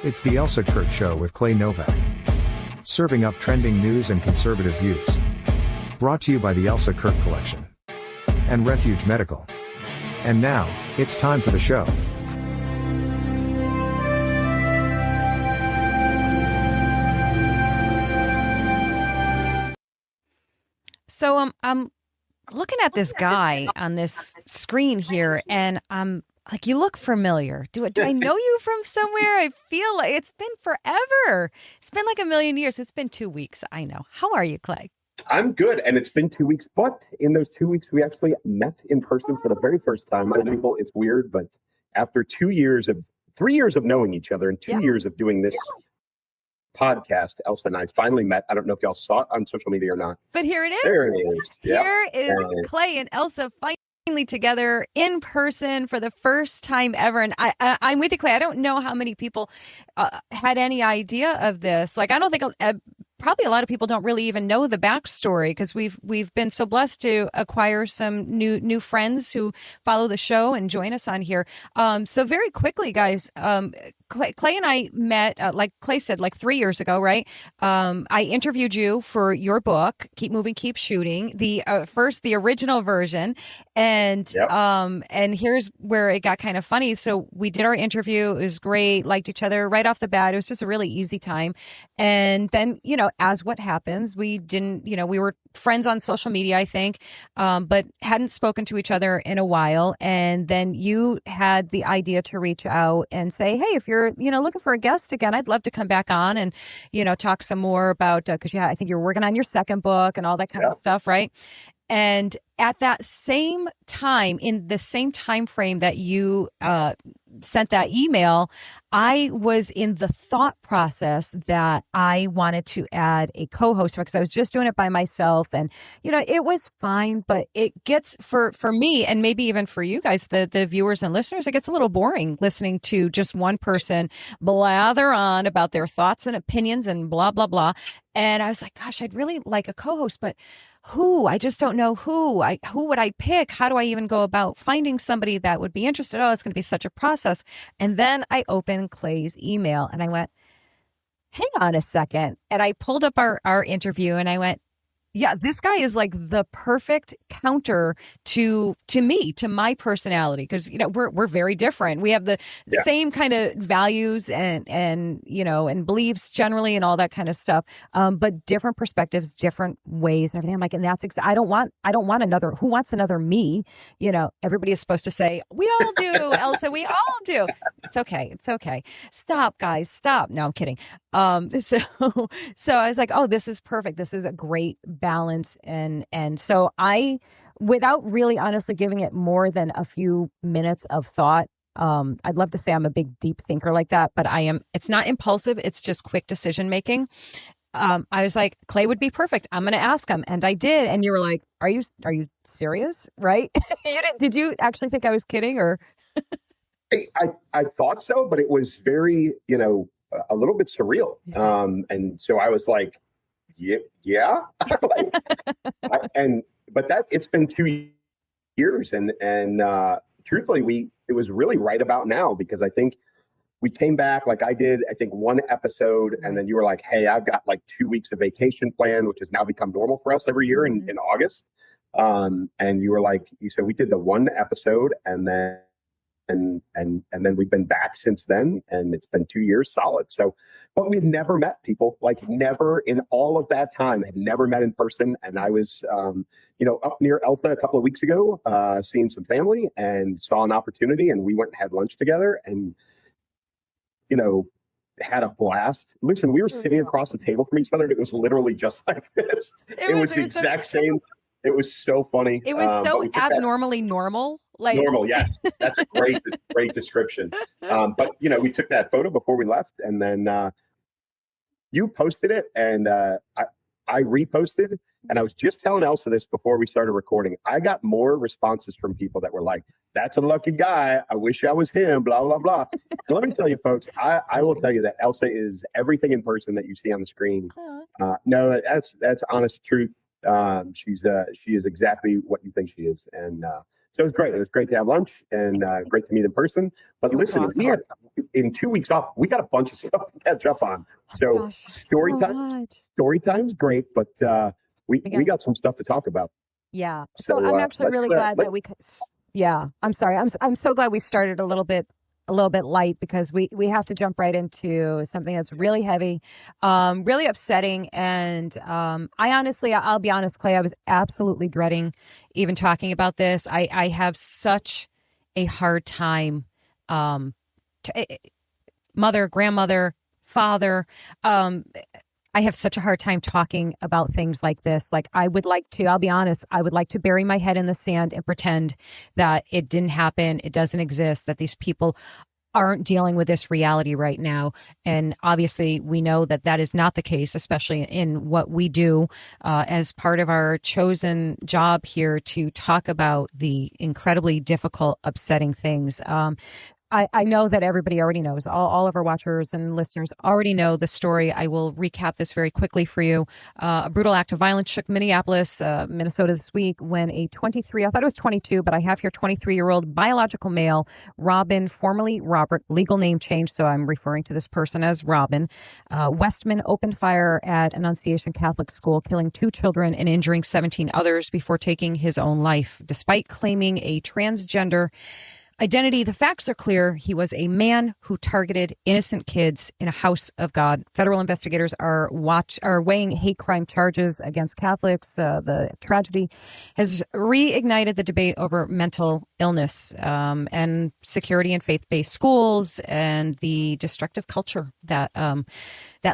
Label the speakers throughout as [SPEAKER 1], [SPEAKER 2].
[SPEAKER 1] It's the Elsa Kurt Show with Clay Novak. Serving up trending news and conservative views. Brought to you by the Elsa Kurt Collection. And Refuge Medical. And now, it's time for the show.
[SPEAKER 2] So I'm looking at this guy on this screen here, and I'm like, you look familiar. Do I know you from somewhere? I feel like it's been forever. It's been like a million years. It's been 2 weeks. I know. How are you, Clay?
[SPEAKER 3] I'm good, and it's been 2 weeks, but in those 2 weeks, we actually met in person for the very first time. I know people, it's weird, but after 3 years of knowing each other and 2 years of doing this podcast, Elsa and I finally met. I don't know if y'all saw it on social media or not.
[SPEAKER 2] But here it is.
[SPEAKER 3] There it is.
[SPEAKER 2] Here is Clay and Elsa finally together in person for the first time ever. And I'm with you, Clay. I don't know how many people had any idea of this. Like, I don't think probably a lot of people don't really even know the backstory, because we've been so blessed to acquire some new friends who follow the show and join us on here. So very quickly, guys, Clay and I met, like Clay said, like 3 years ago, right? I interviewed you for your book, Keep Moving, Keep Shooting, the original version. And here's where it got kind of funny. So we did our interview. It was great. Liked each other right off the bat. It was just a really easy time. And then, as what happens, we didn't, we were friends on social media, I think, but hadn't spoken to each other in a while. And then you had the idea to reach out and say, hey, if you're, looking for a guest again, I'd love to come back on and, talk some more about, because I think you're working on your second book and all that kind of stuff, right? And at that same time, in the same time frame that you sent that email, I was in the thought process that I wanted to add a co-host, because I was just doing it by myself, and it was fine, but it gets for me, and maybe even for you guys, the viewers and listeners, it gets a little boring listening to just one person blather on about their thoughts and opinions and blah blah blah. And I was like, gosh, I'd really like a co-host, but who? I just don't know who. Who would I pick? How do I even go about finding somebody that would be interested? Oh, it's going to be such a process. And then I opened Clay's email and I went, hang on a second. And I pulled up our interview and I went, yeah, this guy is like the perfect counter to me, to my personality, because we're very different. We have the same kind of values and beliefs generally and all that kind of stuff, but different perspectives, different ways, and everything. I'm like, and that's I don't want another. Who wants another me? Everybody is supposed to say we all do, Elsa. We all do. It's okay. It's okay. Stop, guys. Stop. No, I'm kidding. So I was like, oh, this is perfect. This is a great balance. And so I, without really honestly giving it more than a few minutes of thought, I'd love to say I'm a big, deep thinker like that, but it's not impulsive. It's just quick decision making. I was like, Clay would be perfect. I'm going to ask him. And I did. And you were like, are you serious? Right? Did you actually think I was kidding, or?
[SPEAKER 3] I thought so, but it was very, a little bit surreal. And so I was like, yeah. But it's been 2 years, and truthfully, it was really right about now, because I think we came back, like I did, I think one episode, and then you were like, hey, I've got like 2 weeks of vacation planned, which has now become normal for us every year in August. And you were like, so we did the one episode, and then we've been back since then, and it's been 2 years solid. So, but we've never met, people, like never in all of that time, had never met in person. And I was, up near Elsa a couple of weeks ago, seeing some family, and saw an opportunity, and we went and had lunch together, and, had a blast. Listen, we were sitting across the table from each other, and it was literally just like this. It was the exact same. It was so funny.
[SPEAKER 2] It was so abnormally normal. Like
[SPEAKER 3] normal, yes. That's a great description. But we took that photo before we left, and then you posted it, and I reposted. And I was just telling Elsa this before we started recording. I got more responses from people that were like, "That's a lucky guy. I wish I was him." Blah blah blah. And let me tell you, folks, I will tell you that Elsa is everything in person that you see on the screen. No, that's honest truth. She is exactly what you think she is, and So it was great. It was great to have lunch and great to meet in person. But listen,
[SPEAKER 2] awesome.
[SPEAKER 3] we had in 2 weeks off, we got a bunch of stuff to catch up on. So story time's great, but we got some stuff to talk about.
[SPEAKER 2] Yeah. So I'm actually really glad that we could. Yeah. I'm sorry. I'm so glad we started a little bit light, because we have to jump right into something that's really heavy, really upsetting. And I'll be honest, Clay, I was absolutely dreading even talking about this. I have such a hard time, mother, grandmother, father, I have such a hard time talking about things like this. Like, I'll be honest, I would like to bury my head in the sand and pretend that it didn't happen, it doesn't exist, that these people aren't dealing with this reality right now. And obviously, we know that that is not the case, especially in what we do as part of our chosen job here to talk about the incredibly difficult, upsetting things. I know that everybody already knows. All of our watchers and listeners already know the story. I will recap this very quickly for you. A brutal act of violence shook Minneapolis, Minnesota this week when a 23, I thought it was 22, but I have here 23-year-old biological male, Robin, formerly Robert, legal name change, so I'm referring to this person as Robin, Westman opened fire at Annunciation Catholic School, killing 2 children and injuring 17 others before taking his own life. Despite claiming a transgender identity, the facts are clear. He was a man who targeted innocent kids in a house of God. Federal investigators are weighing hate crime charges against Catholics. The tragedy has reignited the debate over mental illness and security in faith-based schools, and the destructive culture that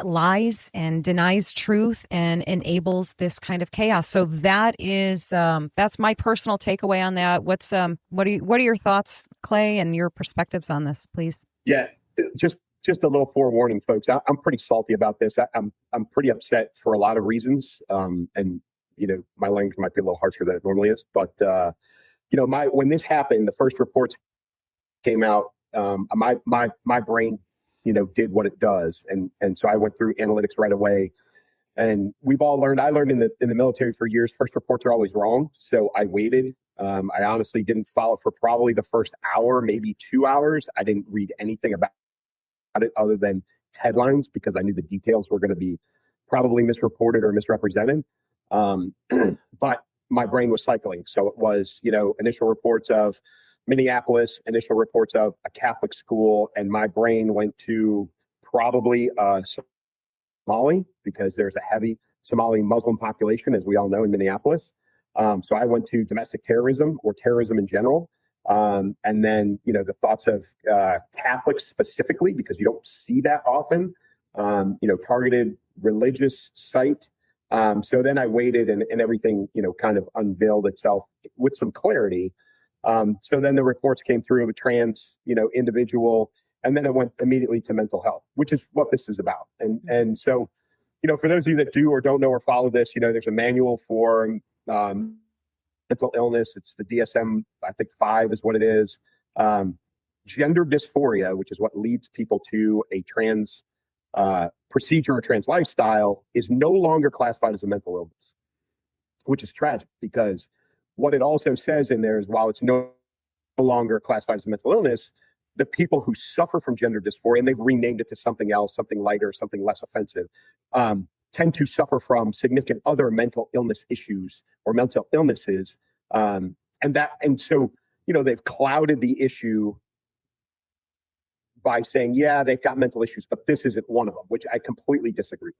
[SPEAKER 2] lies and denies truth and enables this kind of chaos. So that is that's my personal takeaway on that. What are your thoughts, Clay, and your perspectives on this, please?
[SPEAKER 3] Yeah, just a little forewarning, folks. I'm pretty salty about this. I'm pretty upset for a lot of reasons, and my language might be a little harsher than it normally is. But when this happened, the first reports came out. My brain, did what it does, and so I went through analytics right away. And we've all learned. I learned in the military for years. First reports are always wrong, so I waited. I honestly didn't follow for probably the first hour, maybe 2 hours. I didn't read anything about it other than headlines, because I knew the details were going to be probably misreported or misrepresented. But my brain was cycling. So it was, initial reports of Minneapolis, initial reports of a Catholic school, and my brain went to probably Somali, because there's a heavy Somali Muslim population, as we all know, in Minneapolis. So I went to domestic terrorism or terrorism in general. And then, the thoughts of Catholics specifically, because you don't see that often, targeted religious site. So then I waited and everything, kind of unveiled itself with some clarity. So then the reports came through of a trans, individual, and then it went immediately to mental health, which is what this is about. And so, for those of you that do or don't know or follow this, there's a manual for mental illness. It's the DSM, I think 5 is what it is. Gender dysphoria, which is what leads people to a trans procedure or trans lifestyle, is no longer classified as a mental illness, which is tragic, because what it also says in there is, while it's no longer classified as a mental illness, the people who suffer from gender dysphoria, and they've renamed it to something else, something lighter, something less offensive, tend to suffer from significant other mental illness issues or mental illnesses. And so, they've clouded the issue by saying, yeah, they've got mental issues, but this isn't one of them, which I completely disagree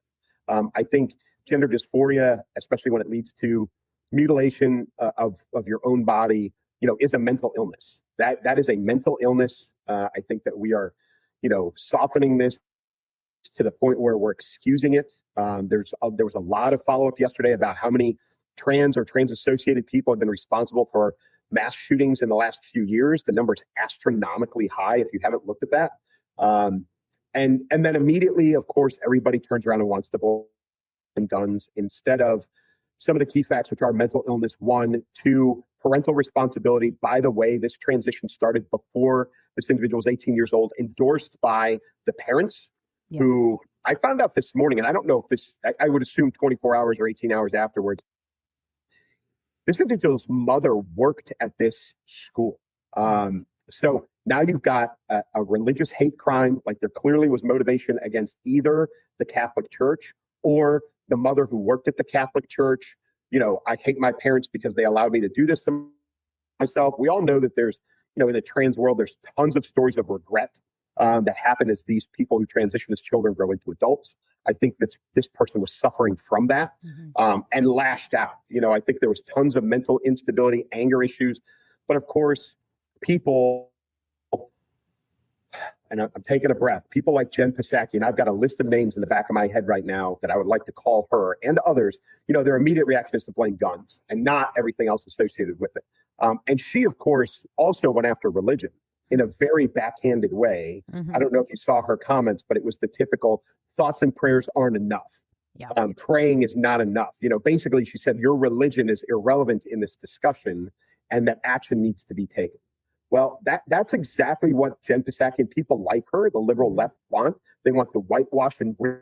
[SPEAKER 3] with. I think gender dysphoria, especially when it leads to mutilation of your own body, is a mental illness. That is a mental illness. I think that we are, softening this to the point where we're excusing it. There was a lot of follow-up yesterday about how many trans or trans-associated people have been responsible for mass shootings in the last few years. The number is astronomically high if you haven't looked at that. And then immediately, of course, everybody turns around and wants to blame guns instead of some of the key facts, which are mental illness, 1, 2, parental responsibility. By the way, this transition started before this individual was 18 years old, endorsed by the parents. Yes. Who I found out this morning, and I don't know if this, I would assume 24 hours or 18 hours afterwards, This individual's mother worked at this school. So now you've got a religious hate crime. Like there clearly was motivation against either the Catholic Church or the mother who worked at the Catholic Church. I hate my parents because they allowed me to do this to myself. We all know that there's, in the trans world, there's tons of stories of regret that happen as these people who transition as children grow into adults. I think that this person was suffering from that and lashed out. I think there was tons of mental instability, anger issues. But of course, people, and I'm taking a breath, people like Jen Psaki, and I've got a list of names in the back of my head right now that I would like to call her and others, their immediate reaction is to blame guns and not everything else associated with it. And she, of course, also went after religion in a very backhanded way. I don't know if you saw her comments, but it was the typical thoughts and prayers aren't enough.
[SPEAKER 2] Yeah.
[SPEAKER 3] Praying is not enough. Basically, she said your religion is irrelevant in this discussion and that action needs to be taken. Well, that's exactly what Jen Psaki and people like her, the liberal left, want. They want to whitewash and rid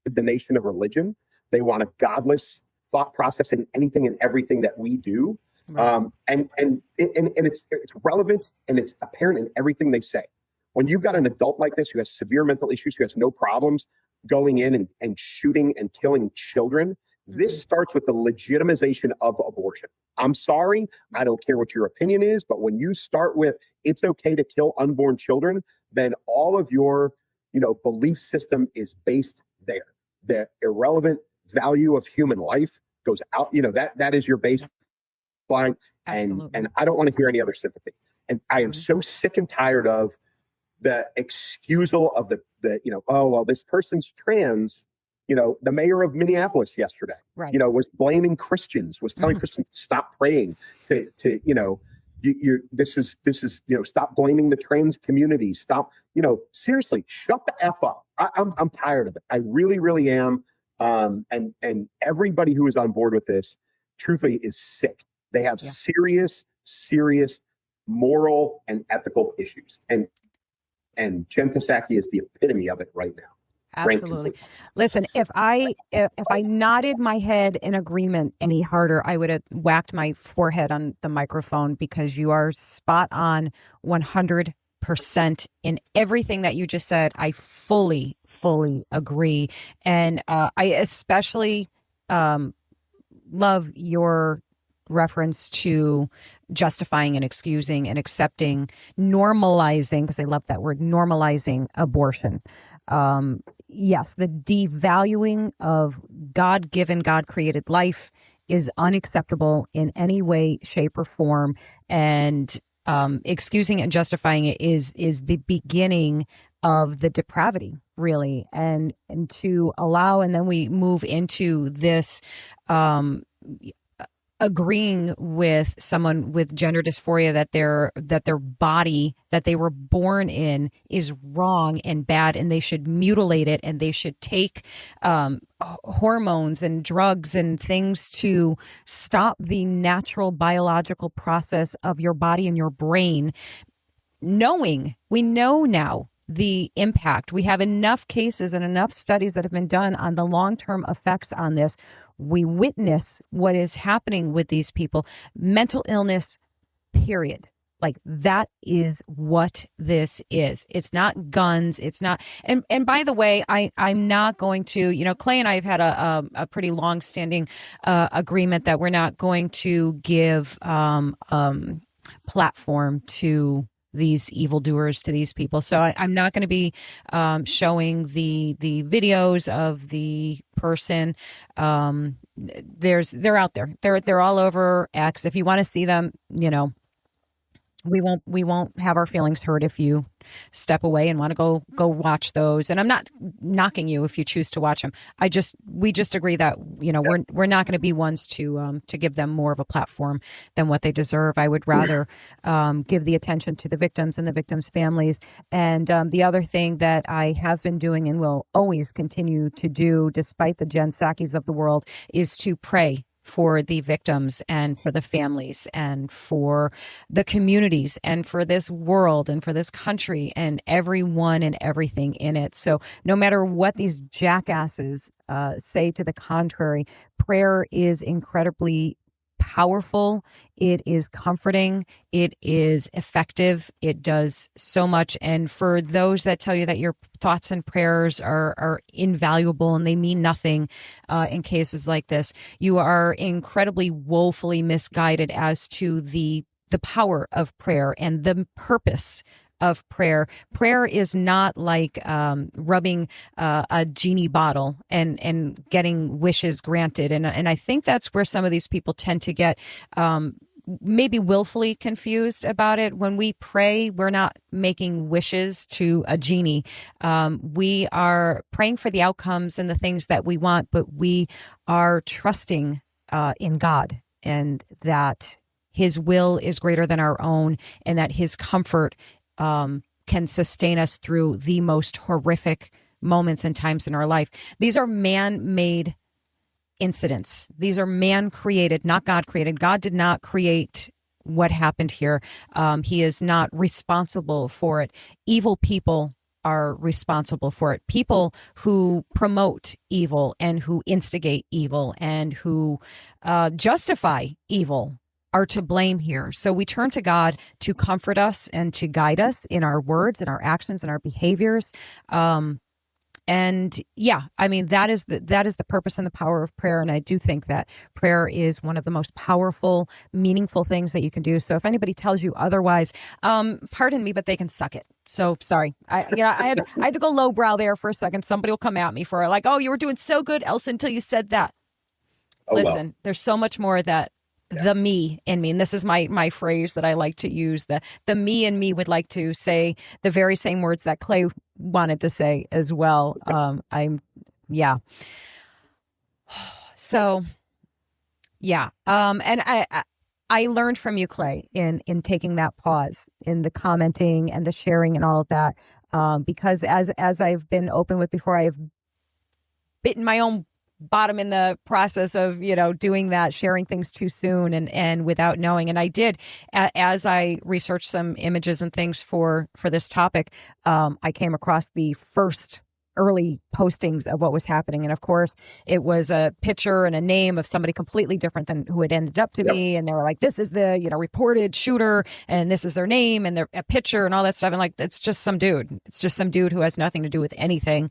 [SPEAKER 3] the nation of religion. They want a godless thought process in anything and everything that we do. Right. And it's relevant and it's apparent in everything they say. When you've got an adult like this who has severe mental issues, who has no problems going in and shooting and killing children, this starts with the legitimization of abortion. I'm sorry, I don't care what your opinion is, but when you start with it's okay to kill unborn children, then all of your, belief system is based there. The irrelevant value of human life goes out. That is your baseline, and I don't want to hear any other sympathy. And I am so sick and tired of the excusal of the oh well, this person's trans. The mayor of Minneapolis yesterday, was blaming Christians, was telling Christians to stop praying, to this is stop blaming the trans community, stop, seriously, shut the F up. I'm tired of it. I really, really am. And everybody who is on board with this, truthfully, is sick. They have serious moral and ethical issues. And Jen Psaki is the epitome of it right now.
[SPEAKER 2] Absolutely. Listen, if I nodded my head in agreement any harder, I would have whacked my forehead on the microphone, because you are spot on 100% in everything that you just said. I fully agree. And I especially love your reference to justifying and excusing and accepting, normalizing, because they love that word, normalizing abortion. Yes, the devaluing of God-given, God-created life is unacceptable in any way, shape, or form. And excusing and justifying it is the beginning of the depravity, really. And to allow, and then we move into this agreeing with someone with gender dysphoria that their body that they were born in is wrong and bad, and they should mutilate it, and they should take hormones and drugs and things to stop the natural biological process of your body and your brain. We know now the impact. We have enough cases and enough studies that have been done on the long-term effects on this. We witness what is happening with these people. Mental illness, period. Like, that is what this is. It's not guns. It's not. And by the way, I'm not going to, Clay and I have had a pretty long-standing agreement that we're not going to give platform to these evildoers, to these people. So I'm not going to be showing the videos of the person. They're out there. They're all over X. If you want to see them, we won't have our feelings hurt if you step away and want to go watch those. And I'm not knocking you if you choose to watch them. We just agree that we're not going to be ones to give them more of a platform than what they deserve. I would rather give the attention to the victims and the victims' families. And the other thing that I have been doing and will always continue to do, despite the Jen Psakis of the world, is to pray for the victims and for the families and for the communities and for this world and for this country and everyone and everything in it. So no matter what these jackasses say to the contrary, prayer is incredibly powerful. It is comforting. It is effective. It does so much. And for those that tell you that your thoughts and prayers are invaluable and they mean nothing in cases like this, you are incredibly woefully misguided as to the power of prayer and the purpose of prayer. Prayer is not like rubbing a genie bottle and getting wishes granted. And I think that's where some of these people tend to get maybe willfully confused about it. When we pray, we're not making wishes to a genie. We are praying for the outcomes and the things that we want, but we are trusting in God, and that his will is greater than our own, and that his comfort can sustain us through the most horrific moments and times in our life. These are man-made incidents. These are man-created, not God-created. God did not create what happened here. He is not responsible for it. Evil people are responsible for it. People who promote evil and who instigate evil and who justify evil are to blame here. So we turn to God to comfort us and to guide us in our words and our actions and our behaviors. And yeah, I mean, that is the purpose and the power of prayer. And I do think that prayer is one of the most powerful, meaningful things that you can do. So if anybody tells you otherwise, pardon me, but they can suck it. So sorry. I had to go lowbrow there for a second. Somebody will come at me for like, oh, you were doing so good, Elsa, until you said that. Listen, there's so much more that the me in me, and this is my phrase that I like to use, the me in me would like to say the very same words that Clay wanted to say as well. So yeah. And I learned from you, Clay, in taking that pause in the commenting and the sharing and all of that, because as I've been open with before, I have bitten my own bottom in the process of, doing that, sharing things too soon and without knowing. And I did, as I researched some images and things for this topic, I came across the first early postings of what was happening. And of course, it was a picture and a name of somebody completely different than who it ended up to be. And they were like, this is the, reported shooter, and this is their name and their a picture and all that stuff. And like, it's just some dude. It's just some dude who has nothing to do with anything.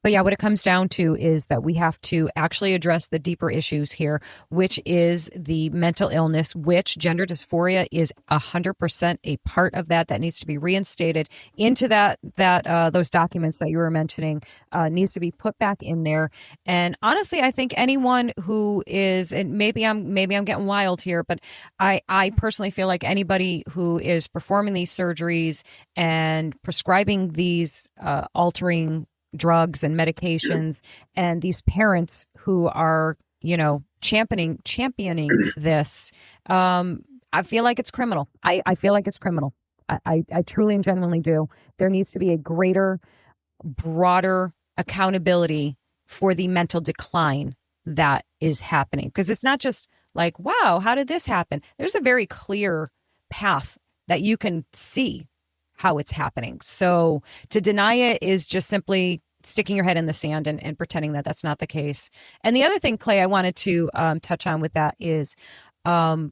[SPEAKER 2] But yeah, what it comes down to is that we have to actually address the deeper issues here, which is the mental illness, which gender dysphoria is 100% a part of that needs to be reinstated into those documents that you were mentioning, needs to be put back in there. And honestly, I think anyone who is, and maybe I'm getting wild here, but I personally feel like anybody who is performing these surgeries and prescribing these altering drugs and medications, and these parents who are, championing this, I feel like it's criminal. I feel like it's criminal. I truly and genuinely do. There needs to be a greater, broader accountability for the mental decline that is happening. Because it's not just like, wow, how did this happen? There's a very clear path that you can see how it's happening. So to deny it is just simply sticking your head in the sand and pretending that that's not the case. And the other thing, Clay, I wanted to touch on with that is, and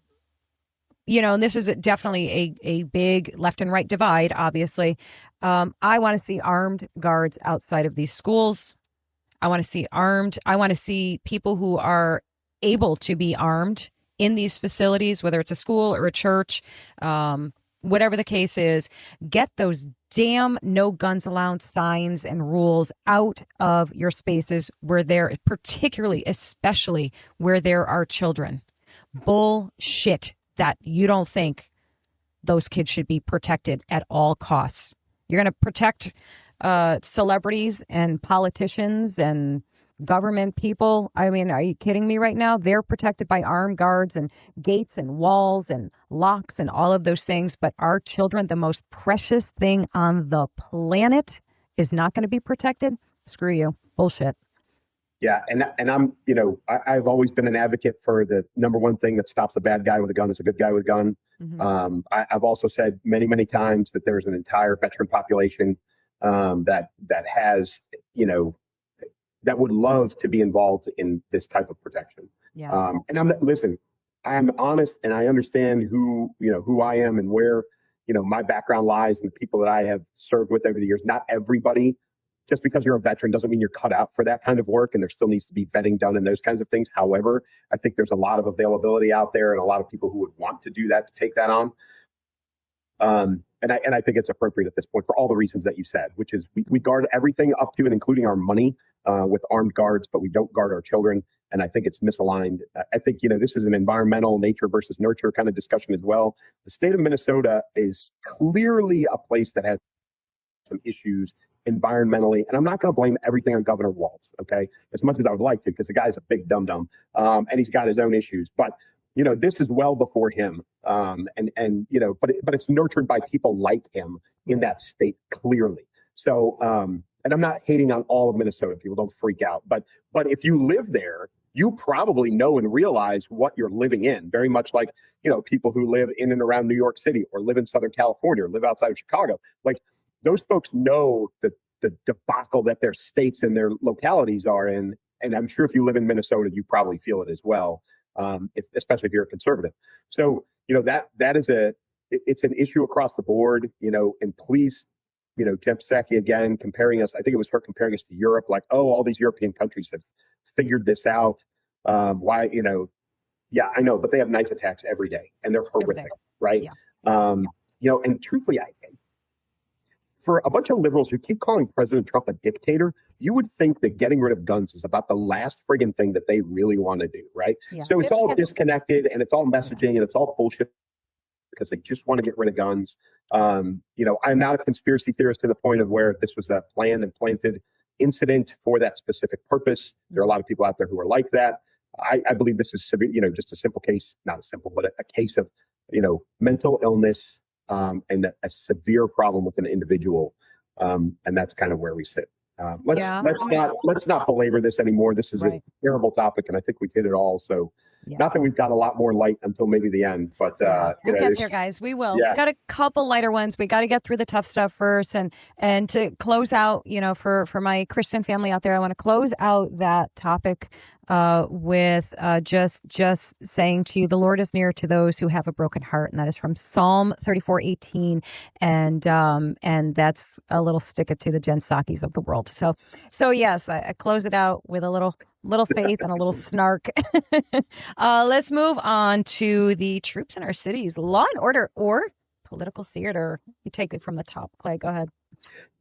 [SPEAKER 2] this is definitely a big left and right divide, obviously. I want to see armed guards outside of these schools. I want to see people who are able to be armed in these facilities, whether it's a school or a church, whatever the case is. Get those damn no guns allowed signs and rules out of your spaces where they're especially where there are children. Bullshit that you don't think those kids should be protected at all costs. You're going to protect celebrities and politicians and government people. I mean, are you kidding me right now? They're protected by armed guards and gates and walls and locks and all of those things. But our children, the most precious thing on the planet, is not going to be protected. Screw you. Bullshit.
[SPEAKER 3] Yeah. And I'm, I've always been an advocate for the number one thing that stops the bad guy with a gun is a good guy with a gun. Mm-hmm. I've also said many, many times that there's an entire veteran population that has, that would love to be involved in this type of protection.
[SPEAKER 2] Yeah.
[SPEAKER 3] And listen, I'm honest and I understand who I am and where, my background lies and the people that I have served with over the years. Not everybody, just because you're a veteran doesn't mean you're cut out for that kind of work. And there still needs to be vetting done and those kinds of things. However, I think there's a lot of availability out there and a lot of people who would want to do that, to take that on. And I think it's appropriate at this point for all the reasons that you said, which is we guard everything up to and including our money with armed guards, but we don't guard our children. And I think it's misaligned. I think, this is an environmental nature versus nurture kind of discussion as well. The state of Minnesota is clearly a place that has some issues environmentally. And I'm not going to blame everything on Governor Walz, okay? As much as I would like to, because the guy's a big dum-dum and he's got his own issues. But this is well before him. But it's nurtured by people like him in that state, clearly. So, and I'm not hating on all of Minnesota. People don't freak out. But if you live there, you probably know and realize what you're living in. Very much like, people who live in and around New York City or live in Southern California or live outside of Chicago. Like, those folks know the debacle that their states and their localities are in. And I'm sure if you live in Minnesota, you probably feel it as well. Especially if you're a conservative. So, that is it's an issue across the board, and please, Jen Psaki again, comparing us, I think it was her comparing us to Europe, like, oh, all these European countries have figured this out. Why, yeah, I know, but they have knife attacks every day and they're horrific, right? Yeah. And truthfully, for a bunch of liberals who keep calling President Trump a dictator, you would think that getting rid of guns is about the last friggin' thing that they really want to do, right? Yeah. So it's all disconnected and it's all messaging and it's all bullshit because they just want to get rid of guns. I'm not a conspiracy theorist to the point of where this was a planned and planted incident for that specific purpose. There are a lot of people out there who are like that. I believe this is just a simple case, not a simple, but a case of, mental illness, and a severe problem with an individual, and that's kind of where we sit. Let's not belabor this anymore. This is a terrible topic, and I think we hit it all. So, not that we've got a lot more light until maybe the end, but
[SPEAKER 2] we'll get there, guys. We will. Yeah. We've got a couple lighter ones. We got to get through the tough stuff first, and to close out, for my Christian family out there, I want to close out that topic with just saying to you, the Lord is near to those who have a broken heart, and that is from Psalm 34:18, and that's a little stick it to the Jen Psakis of the world. So yes, I close it out with a little faith and a little snark. Let's move on to the troops in our cities, law and order or political theater. You take it from the top, Clay. Go ahead.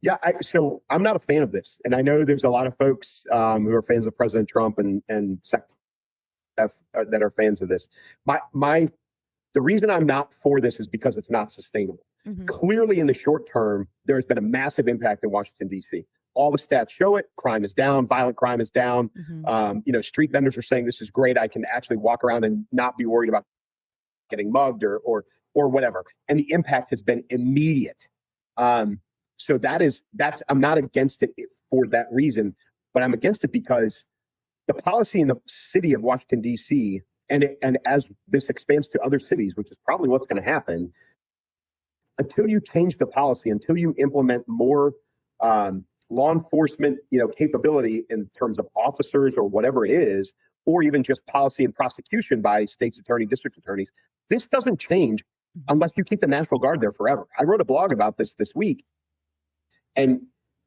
[SPEAKER 3] Yeah, so I'm not a fan of this, and I know there's a lot of folks who are fans of President Trump and that are fans of this. The reason I'm not for this is because it's not sustainable. Mm-hmm. Clearly, in the short term, there has been a massive impact in Washington, D.C. All the stats show it. Crime is down. Violent crime is down. Mm-hmm. Street vendors are saying this is great. I can actually walk around and not be worried about getting mugged or whatever. And the impact has been immediate. So I'm not against it for that reason, but I'm against it because the policy in the city of Washington, D.C., and as this expands to other cities, which is probably what's going to happen, until you change the policy, until you implement more law enforcement, capability in terms of officers or whatever it is, or even just policy and prosecution by state's attorney, district attorneys, this doesn't change unless you keep the National Guard there forever. I wrote a blog about this week, and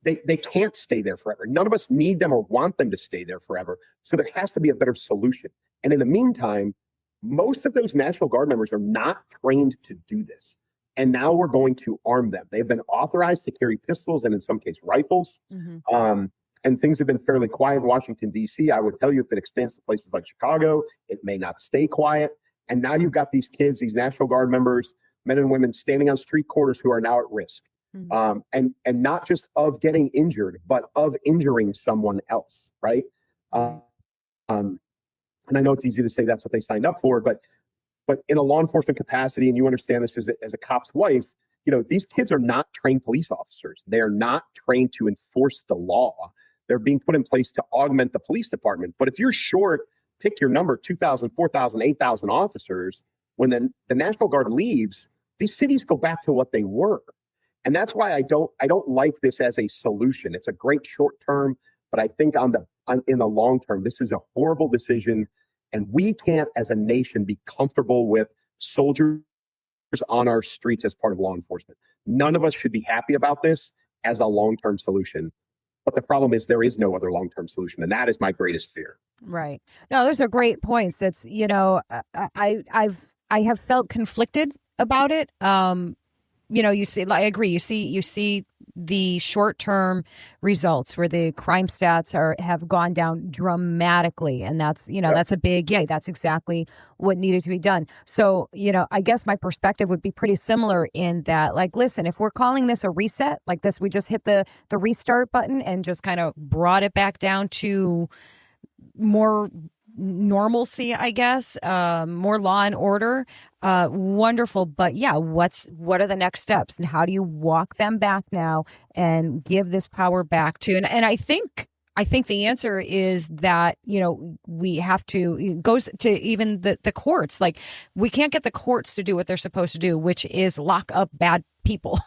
[SPEAKER 3] they can't stay there forever. None of us need them or want them to stay there forever. So there has to be a better solution. And in the meantime, most of those National Guard members are not trained to do this. And now we're going to arm them. They've been authorized to carry pistols and in some cases rifles. Mm-hmm. And things have been fairly quiet in Washington, D.C. I would tell you if it expands to places like Chicago, it may not stay quiet. And now you've got these kids, these National Guard members, men and women standing on street corners who are now at risk. Mm-hmm. And not just of getting injured, but of injuring someone else, right? And I know it's easy to say that's what they signed up for, but in a law enforcement capacity, and you understand this as a cop's wife, these kids are not trained police officers. They are not trained to enforce the law. They're being put in place to augment the police department. But if you're short, pick your number, 2,000, 4,000, 8,000 officers, when the National Guard leaves, these cities go back to what they were. And that's why I don't like this as a solution. It's a great short term, but I think in the long term, this is a horrible decision. And we can't, as a nation, be comfortable with soldiers on our streets as part of law enforcement. None of us should be happy about this as a long-term solution. But the problem is there is no other long-term solution. And that is my greatest fear.
[SPEAKER 2] Right. No, those are great points. That's, I have felt conflicted about it. You see, I agree. You see the short-term results where the crime stats have gone down dramatically, and that's that's a big yay. That's exactly what needed to be done. So I guess my perspective would be pretty similar in that, like, listen, if we're calling this a reset, like this, we just hit the restart button and just kind of brought it back down to more normalcy, I guess, more law and order. Wonderful. But yeah, what are the next steps, and how do you walk them back now and give this power back to, and I think the answer is that, we have to, it goes to even the courts. Like, we can't get the courts to do what they're supposed to do, which is lock up bad people.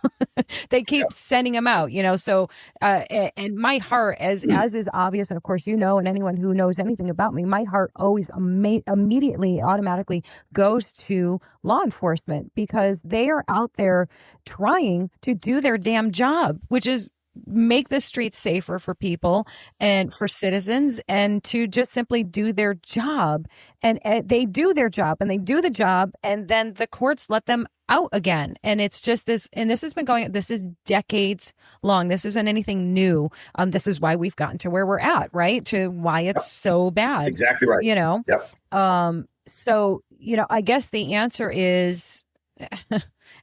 [SPEAKER 2] They keep sending them out, so, and my heart, as is obvious, and of course, and anyone who knows anything about me, my heart always immediately, automatically goes to law enforcement, because they are out there trying to do their damn job, which is make the streets safer for people and for citizens, and to just simply do their job. And they do their job, and they do the job, and then the courts let them out again. And it's just this, and this has been this is decades long. This isn't anything new. This is why we've gotten to where we're at, right? To why it's so bad.
[SPEAKER 3] Exactly right.
[SPEAKER 2] Yep. So, I guess the answer is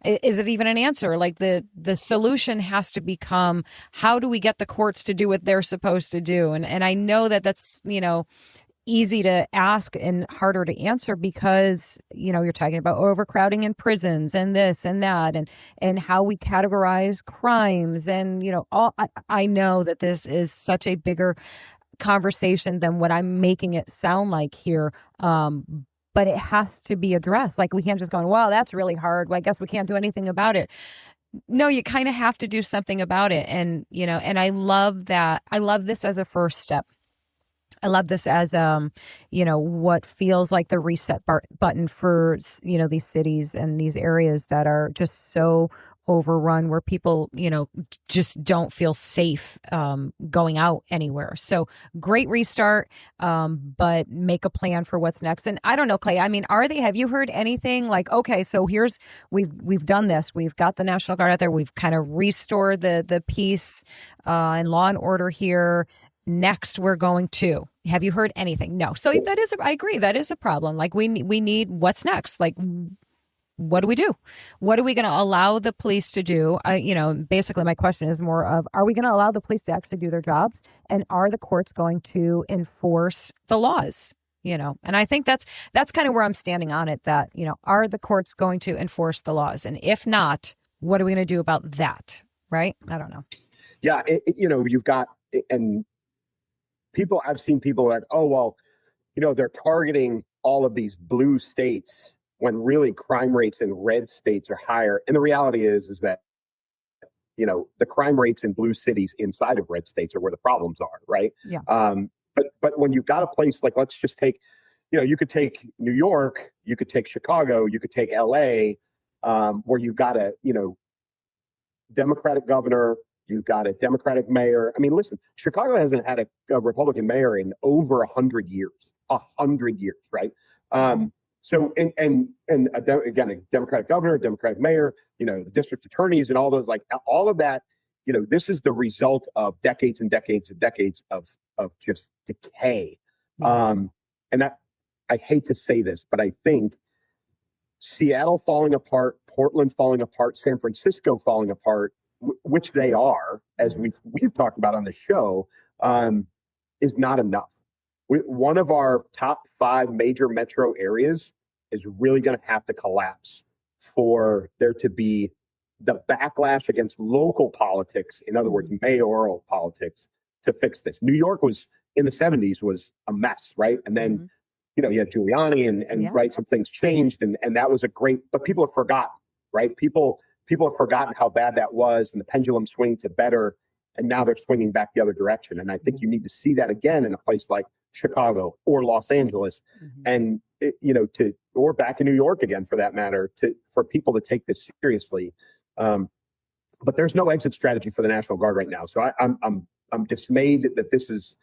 [SPEAKER 2] it even an answer? Like, the solution has to become, how do we get the courts to do what they're supposed to do? And I know that that's, easy to ask and harder to answer, because, you're talking about overcrowding in prisons and this and that, and how we categorize crimes. And, I know that this is such a bigger conversation than what I'm making it sound like here. But it has to be addressed. Like, we can't just go, well, that's really hard, well, I guess we can't do anything about it. No, you kind of have to do something about it. And, and I love that. I love this as a first step. I love this as, what feels like the reset button for, these cities and these areas that are just so overrun, where people, just don't feel safe going out anywhere. So great restart, but make a plan for what's next. And I don't know, Clay, I mean, have you heard anything like, okay, so we've done this. We've got the National Guard out there. We've kind of restored the peace and law and order here. Next, we're going to. Have you heard anything? No. So I agree. That is a problem. Like, we need what's next. Like, what do we do? What are we going to allow the police to do? Basically my question is more of, are we going to allow the police to actually do their jobs? And are the courts going to enforce the laws? And I think that's kind of where I'm standing on it, that, are the courts going to enforce the laws? And if not, what are we going to do about that? Right? I don't know.
[SPEAKER 3] Yeah. You've got, and I've seen people like, oh, well, they're targeting all of these blue states when really crime rates in red states are higher. And the reality is that, the crime rates in blue cities inside of red states are where the problems are, right?
[SPEAKER 2] Yeah.
[SPEAKER 3] But when you've got a place like, let's just take, you could take New York, you could take Chicago, you could take LA, where you've got a, Democratic governor, you've got a Democratic mayor. I mean, listen, Chicago hasn't had a Republican mayor in over 100 years, right? So, and again, a Democratic governor, a Democratic mayor, the district attorneys and all those, like, all of that, this is the result of decades and decades and decades of just decay. And that, I hate to say this, but I think Seattle falling apart, Portland falling apart, San Francisco falling apart, which they are, as we've talked about on the show, is not enough. One of our top 5 major metro areas is really going to have to collapse for there to be the backlash against local politics, in other words, mayoral politics, to fix this. New York was, in the 70s, was a mess, right? And then, you had Giuliani and right, some things changed, and that was a great, but people have forgotten, right? People have forgotten how bad that was, and the pendulum swing to better, and now they're swinging back the other direction. And I think you need to see that again in a place like Chicago or Los Angeles, and or back in New York again, for that matter, for people to take this seriously. But there's no exit strategy for the National Guard right now. So I'm dismayed that this is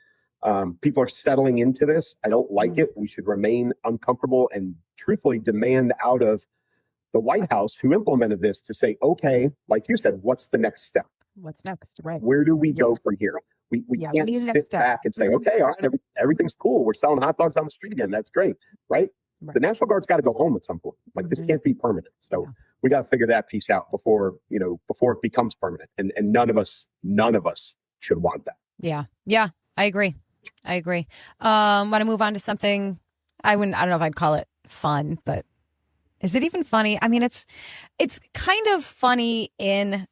[SPEAKER 3] people are settling into this. I don't like it. We should remain uncomfortable and truthfully demand out of the White House, who implemented this, to say, okay, like you said, what's the next step?
[SPEAKER 2] What's next? Right.
[SPEAKER 3] Where do we go from here? We can't sit back and say, okay, all right, everything's cool. We're selling hot dogs on the street again. That's great, right? The National Guard's got to go home at some point. Like this can't be permanent. So we got to figure that piece out before it becomes permanent. And none of us should want that.
[SPEAKER 2] Yeah. Yeah. I agree. Want to move on to something I don't know if I'd call it fun, but is it even funny? I mean, it's kind of funny in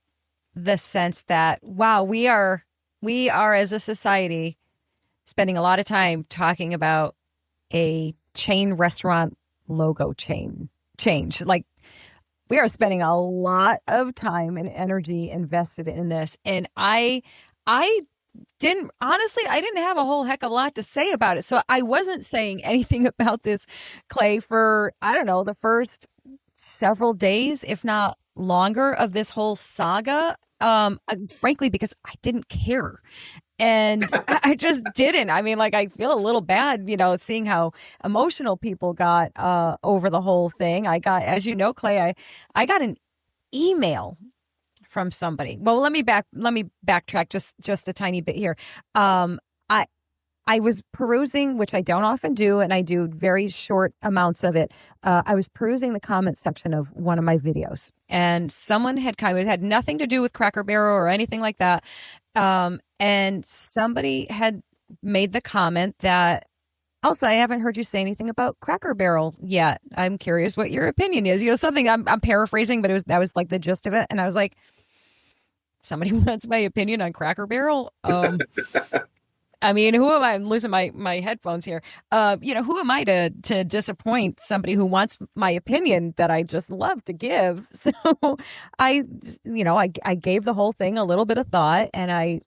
[SPEAKER 2] the sense that, wow, we are as a society spending a lot of time talking about a chain restaurant logo change. Like, we are spending a lot of time and energy invested in this. And I didn't have a whole heck of a lot to say about it. So I wasn't saying anything about this, Clay, for, I don't know, the first several days, if not longer, of this whole saga. Frankly, because I didn't care. And I just didn't. I mean, like, I feel a little bad, seeing how emotional people got over the whole thing. I got, as you know, Clay, I got an email from somebody. Well, let me backtrack just a tiny bit here. I was perusing, which I don't often do, and I do very short amounts of it. I was perusing the comment section of one of my videos, and someone had nothing to do with Cracker Barrel or anything like that. And somebody had made the comment that, Elsa, I haven't heard you say anything about Cracker Barrel yet. I'm curious what your opinion is. Something I'm paraphrasing, but that was like the gist of it. And I was like, somebody wants my opinion on Cracker Barrel? I mean, who am I? I'm losing my headphones here. Who am I to disappoint somebody who wants my opinion that I just love to give? So I gave the whole thing a little bit of thought, and I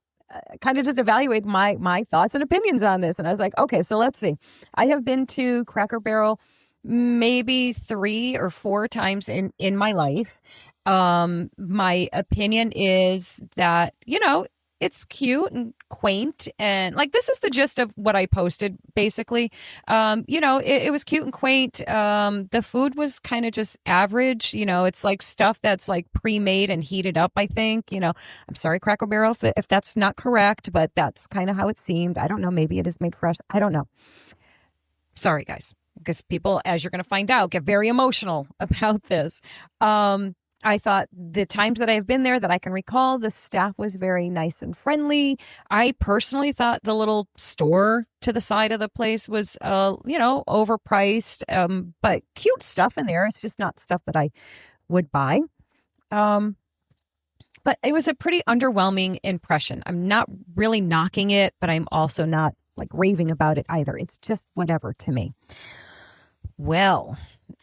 [SPEAKER 2] kind of just evaluate my thoughts and opinions on this. And I was like, okay, so let's see. I have been to Cracker Barrel maybe 3 or 4 times in my life. My opinion is that, it's cute and quaint, and like, this is the gist of what I posted, basically. It was cute and quaint. The food was kind of just average. It's like stuff that's like pre-made and heated up, I think. I'm sorry, Cracker Barrel, if that's not correct, but that's kind of how it seemed. I don't know. Maybe it is made fresh. I don't know. Sorry, guys, because people, as you're going to find out, get very emotional about this. I thought the times that I've been there that I can recall, the staff was very nice and friendly. I personally thought the little store to the side of the place was, overpriced, but cute stuff in there. It's just not stuff that I would buy. But it was a pretty underwhelming impression. I'm not really knocking it, but I'm also not like raving about it either. It's just whatever to me. Well,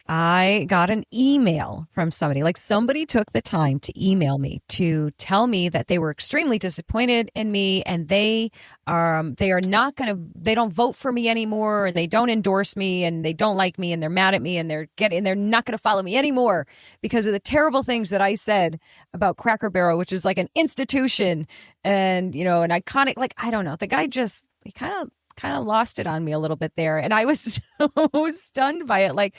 [SPEAKER 2] I got an email from somebody. Like, somebody took the time to email me to tell me that they were extremely disappointed in me, and they don't vote for me anymore, and they don't endorse me, and they don't like me, and they're mad at me, and they're not going to follow me anymore because of the terrible things that I said about Cracker Barrel, which is like an institution and, an iconic, like, I don't know. The guy just, he kind of lost it on me a little bit there. And I was so stunned by it. Like,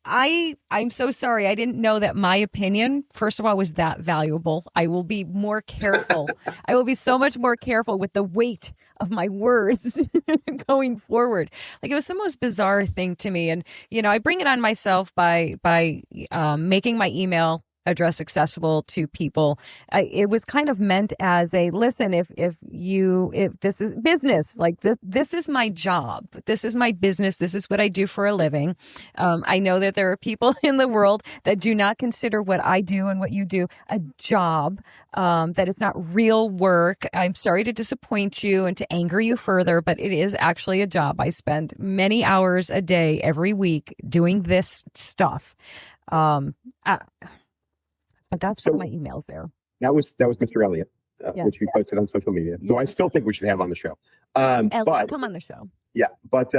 [SPEAKER 2] I'm so sorry. I didn't know that my opinion, first of all, was that valuable. I will be more careful. I will be so much more careful with the weight of my words going forward. Like, it was the most bizarre thing to me. And, I bring it on myself by making my email address accessible to people. It was kind of meant as a, listen, if this is business, like this is my job, this is my business, this is what I do for a living. I know that there are people in the world that do not consider what I do and what you do a job, that it's not real work. I'm sorry to disappoint you and to anger you further, but it is actually a job. I spend many hours a day, every week, doing this stuff. But that's what my email's there.
[SPEAKER 3] That was Mr. Elliott. which we posted on social media. Though I still think we should have on the show. But
[SPEAKER 2] come on the show.
[SPEAKER 3] Yeah, but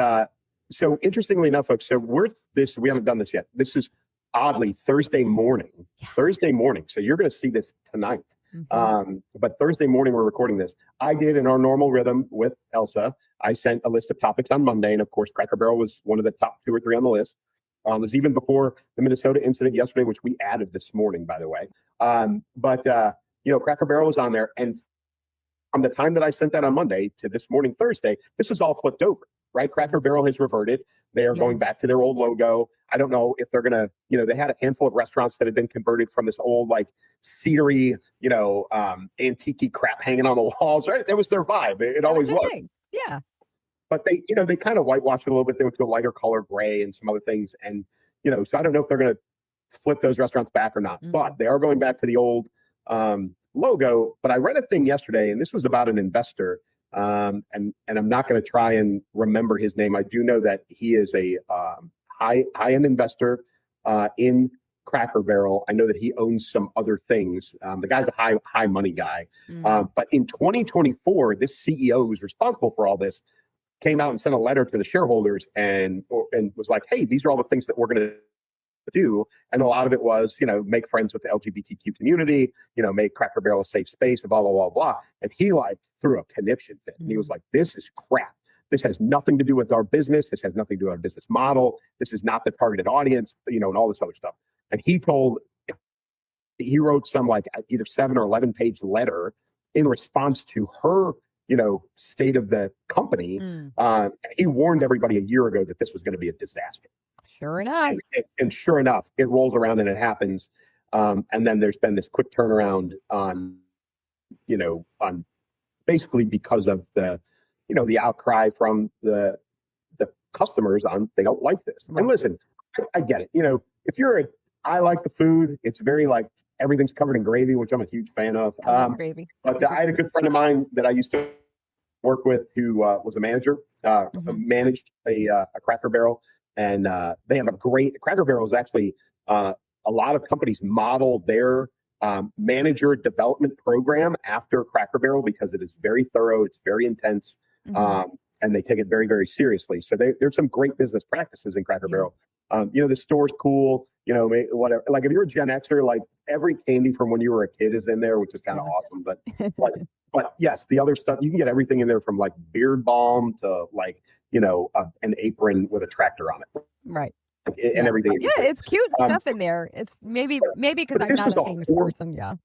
[SPEAKER 3] so interestingly enough, folks, so we haven't done this yet. This is oddly Thursday morning.
[SPEAKER 2] Yes.
[SPEAKER 3] Thursday morning. So you're going to see this tonight. But Thursday morning, we're recording this. I did in our normal rhythm with Elsa. I sent a list of topics on Monday. And of course, Cracker Barrel was one of the top 2 or 3 on the list. It was even before the Minnesota incident yesterday, which we added this morning, by the way. But Cracker Barrel was on there. And from the time that I sent that on Monday to this morning, Thursday, this is all flipped over, right? Cracker Barrel has reverted. They are going back to their old logo. I don't know if they're going to, they had a handful of restaurants that had been converted from this old, like, cedary, antique crap hanging on the walls, right? That was their vibe. It always was.
[SPEAKER 2] Thing. Yeah.
[SPEAKER 3] But they, they kind of whitewashed it a little bit. They went to a lighter color gray and some other things. And, so I don't know if they're going to flip those restaurants back or not, but they are going back to the old logo. But I read a thing yesterday, and this was about an investor. And I'm not going to try and remember his name. I do know that he is a high-end investor in Cracker Barrel. I know that he owns some other things. The guy's a high money guy. But in 2024, this CEO who's responsible for all this came out and sent a letter to the shareholders and was like, hey, these are all the things that we're going to do. And a lot of it was, make friends with the LGBTQ community, make Cracker Barrel a safe space, blah, blah, blah, blah. And he threw a conniption fit. And he was like, this is crap. This has nothing to do with our business. This has nothing to do with our business model. This is not the targeted audience, and all this other stuff. And he wrote some either 7 or 11 page letter in response to her, state of the company. He warned everybody a year ago that this was going to be a disaster.
[SPEAKER 2] Sure enough.
[SPEAKER 3] And sure enough, it rolls around and it happens. And then there's been this quick turnaround on basically because of the outcry from the customers on they don't like this. Right. And listen, I get it. If I like the food. It's very everything's covered in gravy, which I'm a huge fan of.
[SPEAKER 2] Gravy.
[SPEAKER 3] But I had a good friend of mine that I used to work with who was a manager, managed a Cracker Barrel. And they have a great Cracker Barrel is actually a lot of companies model their manager development program after Cracker Barrel because it is very thorough. It's very intense. And they take it very, very seriously. So there's some great business practices in Cracker Barrel. The store's cool, whatever. If you're a Gen Xer, every candy from when you were a kid is in there, which is kind of awesome. But yes, the other stuff, you can get everything in there from beard balm to an apron with a tractor on it.
[SPEAKER 2] Right.
[SPEAKER 3] And everything.
[SPEAKER 2] Yeah, it's cute stuff in there. It's maybe because I'm not a famous person. Yeah.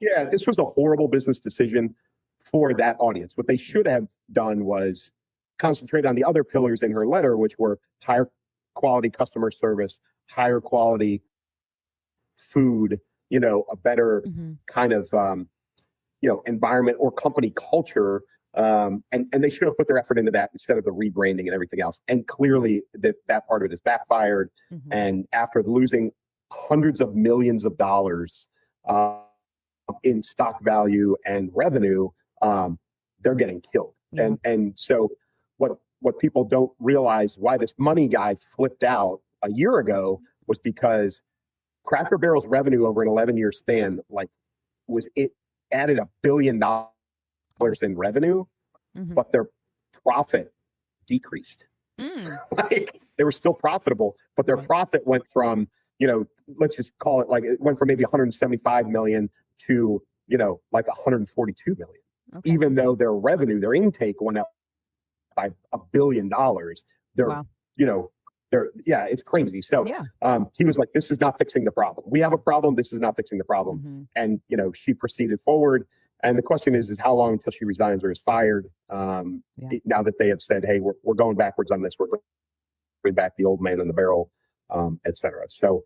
[SPEAKER 2] Yeah,
[SPEAKER 3] this was a horrible business decision for that audience. What they should have done was concentrate on the other pillars in her letter, which were higher quality customer service, higher quality food, a better kind of, environment or company culture. And they should have put their effort into that instead of the rebranding and everything else. And clearly that part of it is backfired. And after losing hundreds of millions of dollars in stock value and revenue, they're getting killed. And so what people don't realize why this money guy flipped out a year ago was because Cracker Barrel's revenue over an 11-year span, it added $1 billion in revenue, but their profit decreased. They were still profitable, but their profit went from, let's just call it it went from maybe 175 million to, 142 million. Okay. Even though their revenue, their intake went up by $1 billion. It's crazy. So he was like, this is not fixing the problem. We have a problem. This is not fixing the problem. And, she proceeded forward. And the question is how long until she resigns or is fired? Now that they have said, hey, we're going backwards on this. We're bring back the old man in the barrel, et cetera. So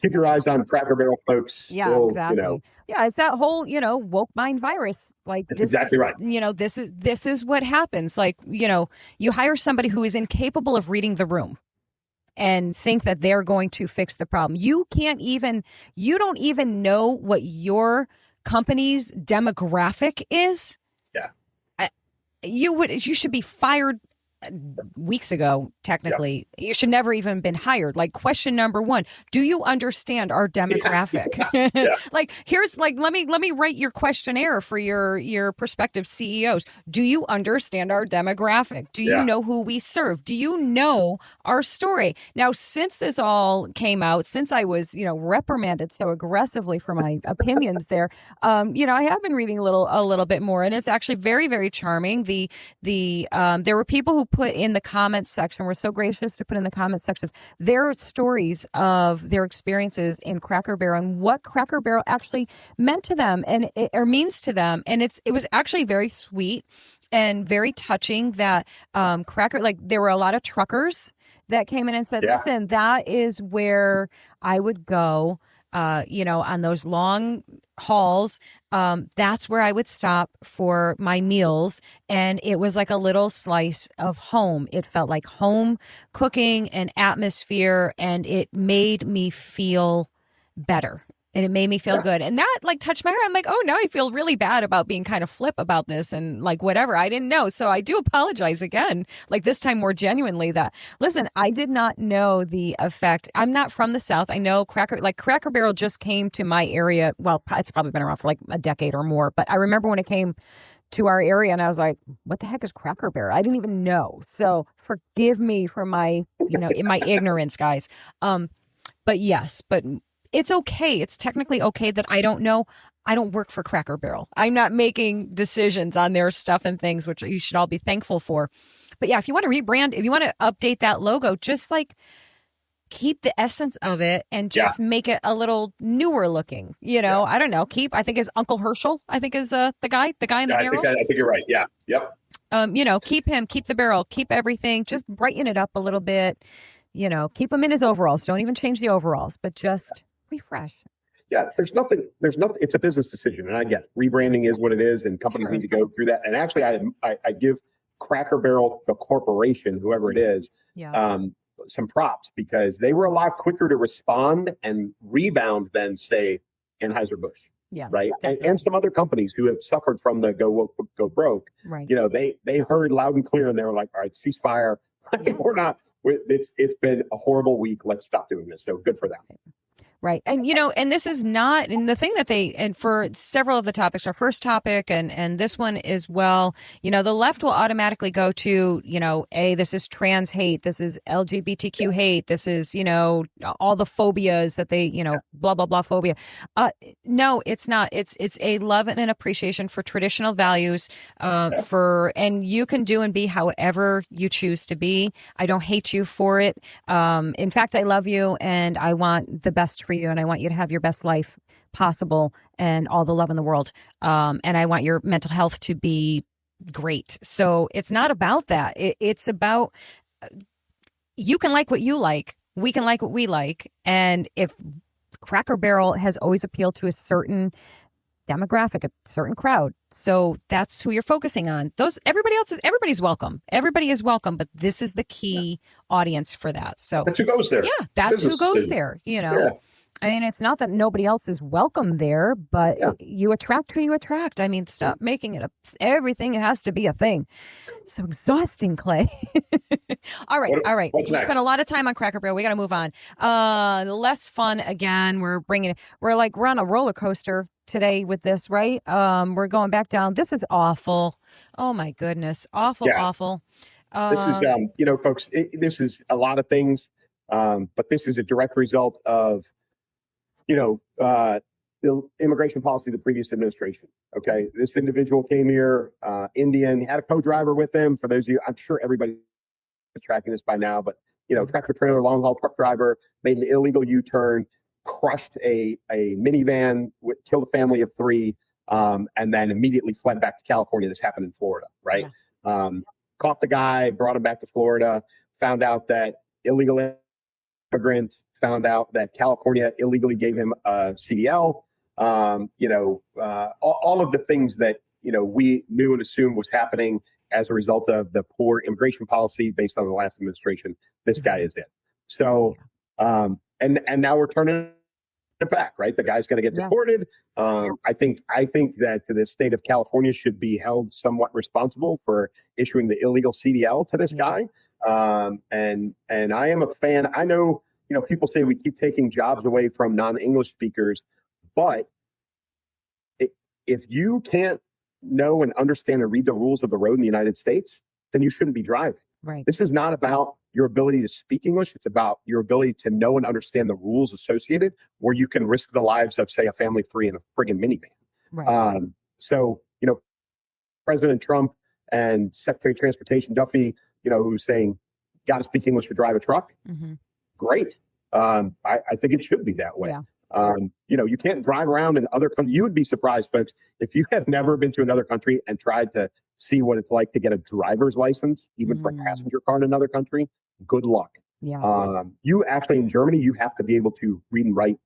[SPEAKER 3] keep your eyes on Cracker Barrel, folks.
[SPEAKER 2] Yeah, exactly. It's that whole, woke mind virus.
[SPEAKER 3] That's exactly right.
[SPEAKER 2] This is what happens. You hire somebody who is incapable of reading the room and think that they're going to fix the problem. You don't even know what your company's demographic is.
[SPEAKER 3] Yeah.
[SPEAKER 2] You should be fired weeks ago, technically, you should never even been hired. Like, question number one, do you understand our demographic? Like, here's like, let me write your questionnaire for your prospective CEOs. Do you understand our demographic? Do you know who we serve? Do you know our story? Now, since this all came out, since I was, reprimanded so aggressively for my opinions there, I have been reading a little bit more, and it's actually very, very charming. There were people who put in the comments section, were so gracious to put in the comments sections their stories of their experiences in Cracker Barrel and what Cracker Barrel actually meant to them or means to them. And it was actually very sweet and very touching that there were a lot of truckers that came in and said, listen, that is where I would go, on those long hauls. That's where I would stop for my meals. And it was like a little slice of home. It felt like home cooking and atmosphere, and it made me feel better. And it made me feel good. And that touched my heart. I'm like, oh, now I feel really bad about being kind of flip about this and whatever. I didn't know. So I do apologize again, this time more genuinely that, listen, I did not know the effect. I'm not from the South. I know Cracker Barrel just came to my area. Well, it's probably been around for a decade or more. But I remember when it came to our area and I was like, what the heck is Cracker Barrel? I didn't even know. So forgive me for my, my ignorance, guys. But yes, but it's okay. It's technically okay that I don't know. I don't work for Cracker Barrel. I'm not making decisions on their stuff and things, which you should all be thankful for. But yeah, if you want to rebrand, if you want to update that logo, just keep the essence of it and just make it a little newer looking. I don't know. I think is Uncle Herschel. I think is the guy in the barrel.
[SPEAKER 3] I think you're right. Yeah. Yep.
[SPEAKER 2] Keep him, keep the barrel, keep everything. Just brighten it up a little bit. Keep him in his overalls. Don't even change the overalls, but just refresh.
[SPEAKER 3] Yeah, there's nothing, it's a business decision. And I get it. Rebranding is what it is, and companies need to go through that. And actually, I give Cracker Barrel, the corporation, whoever it is, some props, because they were a lot quicker to respond and rebound than, say, Anheuser-Busch.
[SPEAKER 2] Yeah.
[SPEAKER 3] Right. And some other companies who have suffered from the go broke.
[SPEAKER 2] Right.
[SPEAKER 3] They heard loud and clear, and they were like, all right, ceasefire. We're not, it's been a horrible week. Let's stop doing this. So good for them.
[SPEAKER 2] Right. And, and this is not, and the thing that and for several of the topics, our first topic and this one as well, the left will automatically go to, this is trans hate, this is LGBTQ hate, this is, all the phobias that they, blah, blah, blah phobia. No, it's not. It's a love and an appreciation for traditional values, and you can do and be however you choose to be. I don't hate you for it. In fact, I love you and I want the best for you, and I want you to have your best life possible and all the love in the world. And I want your mental health to be great. So it's not about that. It's about you can like what you like. We can like what we like. And if Cracker Barrel has always appealed to a demographic, a certain crowd. So that's who you're focusing on. Everybody's welcome. Everybody is welcome, but this is the key audience for that. So
[SPEAKER 3] that's who goes there.
[SPEAKER 2] Yeah, that's who goes there, Yeah. I mean, it's not that nobody else is welcome there, but you attract who you attract. I mean, stop making it everything has to be a thing. So exhausting, Clay. All right. We spent a lot of time on Cracker Barrel. We got to move on. Less fun again. We're on a roller coaster today with this, right? We're going back down. This is awful. Oh my goodness. Awful.
[SPEAKER 3] This is, folks, this is a lot of things. But this is a direct result of, the immigration policy of the previous administration. Okay. This individual came here, Indian, had a co-driver with him. For those of you, I'm sure everybody is tracking this by now, but, tractor trailer, long haul truck driver, made an illegal U-turn, crushed a minivan, killed a family of 3, and then immediately fled back to California. This happened in Florida, right? Yeah. Caught the guy, brought him back to Florida, found out that illegal immigrant, found out that California illegally gave him a CDL, all of the things that, we knew and assumed was happening as a result of the poor immigration policy based on the last administration. This guy is it. So, and now we're turning it back, right? The guy's going to get
[SPEAKER 2] Yeah.
[SPEAKER 3] deported. I think that the state of California should be held somewhat responsible for issuing the illegal CDL to this guy. And I am a fan. I know, people say we keep taking jobs away from non-English speakers, but if you can't know and understand and read the rules of the road in the United States, then you shouldn't be driving.
[SPEAKER 2] Right.
[SPEAKER 3] This is not about your ability to speak English. It's about your ability to know and understand the rules associated, where you can risk the lives of, say, a family of 3 in a friggin' minivan.
[SPEAKER 2] Right.
[SPEAKER 3] So, President Trump and Secretary of Transportation Duffy, who's saying, got to speak English to drive a truck.
[SPEAKER 2] Mm-hmm.
[SPEAKER 3] Great. I think it should be that way.
[SPEAKER 2] Yeah.
[SPEAKER 3] You can't drive around in other countries. You would be surprised, folks, if you have never been to another country and tried to see what it's like to get a driver's license, even for a passenger car in another country. Good luck.
[SPEAKER 2] Yeah.
[SPEAKER 3] You actually, in Germany, you have to be able to read and write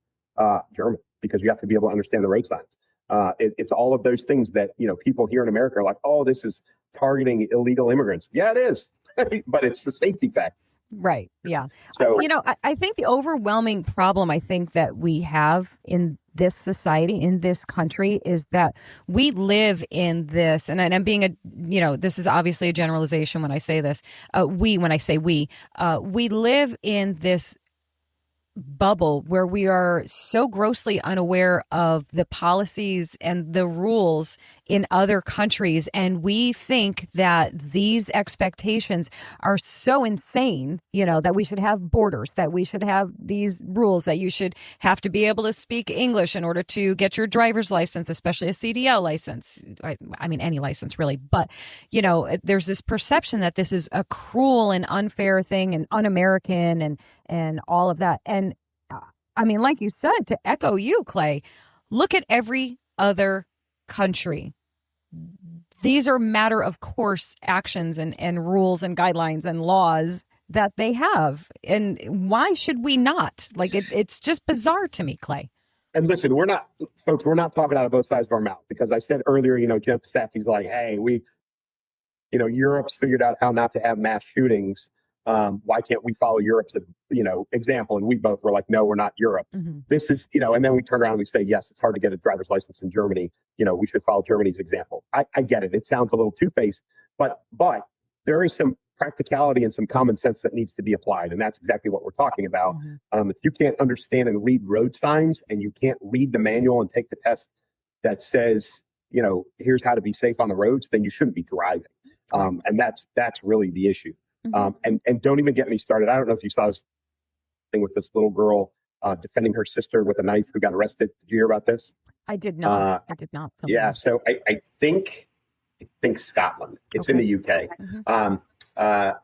[SPEAKER 3] German, because you have to be able to understand the road signs. It's all of those things that, people here in America are like, oh, this is targeting illegal immigrants. Yeah, it is. But it's the safety factor.
[SPEAKER 2] Right. Yeah.
[SPEAKER 3] So,
[SPEAKER 2] I think the overwhelming problem that we have in this society, in this country, is that we live in this, and I'm being this is obviously a generalization when I say this, we live in this bubble where we are so grossly unaware of the policies and the rules in other countries, and we think that these expectations are so insane, that we should have borders, that we should have these rules, that you should have to be able to speak English in order to get your driver's license, especially a CDL license. I mean, any license really, but there's this perception that this is a cruel and unfair thing and un-American and all of that. And I mean, like you said, to echo you, Clay, look at every other country. These are matter of course actions and rules and guidelines and laws that they have. And why should we not? Like, it's just bizarre to me, Clay.
[SPEAKER 3] And listen, we're not talking out of both sides of our mouth, because I said earlier, Jen Psaki's like, hey, Europe's figured out how not to have mass shootings. Why can't we follow Europe's, example? And we both were like, no, we're not Europe.
[SPEAKER 2] Mm-hmm.
[SPEAKER 3] This is, and then we turn around and we say, yes, it's hard to get a driver's license in Germany. We should follow Germany's example. I get it. It sounds a little two-faced, but there is some practicality and some common sense that needs to be applied. And that's exactly what we're talking about. Mm-hmm. If you can't understand and read road signs, and you can't read the manual and take the test that says, here's how to be safe on the roads, then you shouldn't be driving. And that's really the issue. Mm-hmm. And don't even get me started. I don't know if you saw this thing with this little girl defending her sister with a knife who got arrested. Did you hear about this?
[SPEAKER 2] I did not. I did not.
[SPEAKER 3] Yeah. So I think Scotland. It's in the UK. Mm-hmm.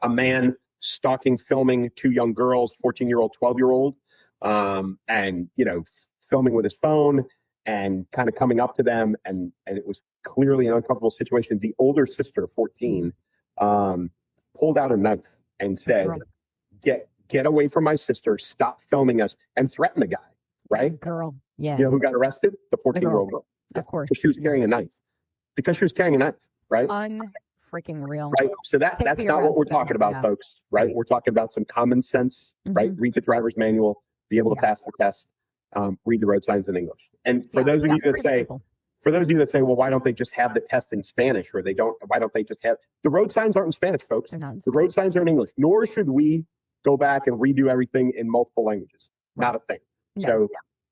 [SPEAKER 3] A man stalking, filming 2 young girls, 14-year-old, 12-year-old, and filming with his phone and kind of coming up to them, and it was clearly an uncomfortable situation. The older sister, 14. Pulled out a knife and said, get away from my sister, stop filming us, and threatened the guy, right?
[SPEAKER 2] Girl, yeah.
[SPEAKER 3] Who got arrested? The 14-year-old girl.
[SPEAKER 2] Of course.
[SPEAKER 3] Because she was carrying a knife. Right?
[SPEAKER 2] Unfreaking real.
[SPEAKER 3] Right. So that's not what we're talking about, folks, right? We're talking about some common sense, right? Read the driver's manual, be able to pass the test, read the road signs in English. And for those of you that say, well, why don't they just have the test in Spanish, or why don't they just have the road signs aren't in Spanish, folks. The road signs are in English, nor should we go back and redo everything in multiple languages. Right. Not a thing. No. So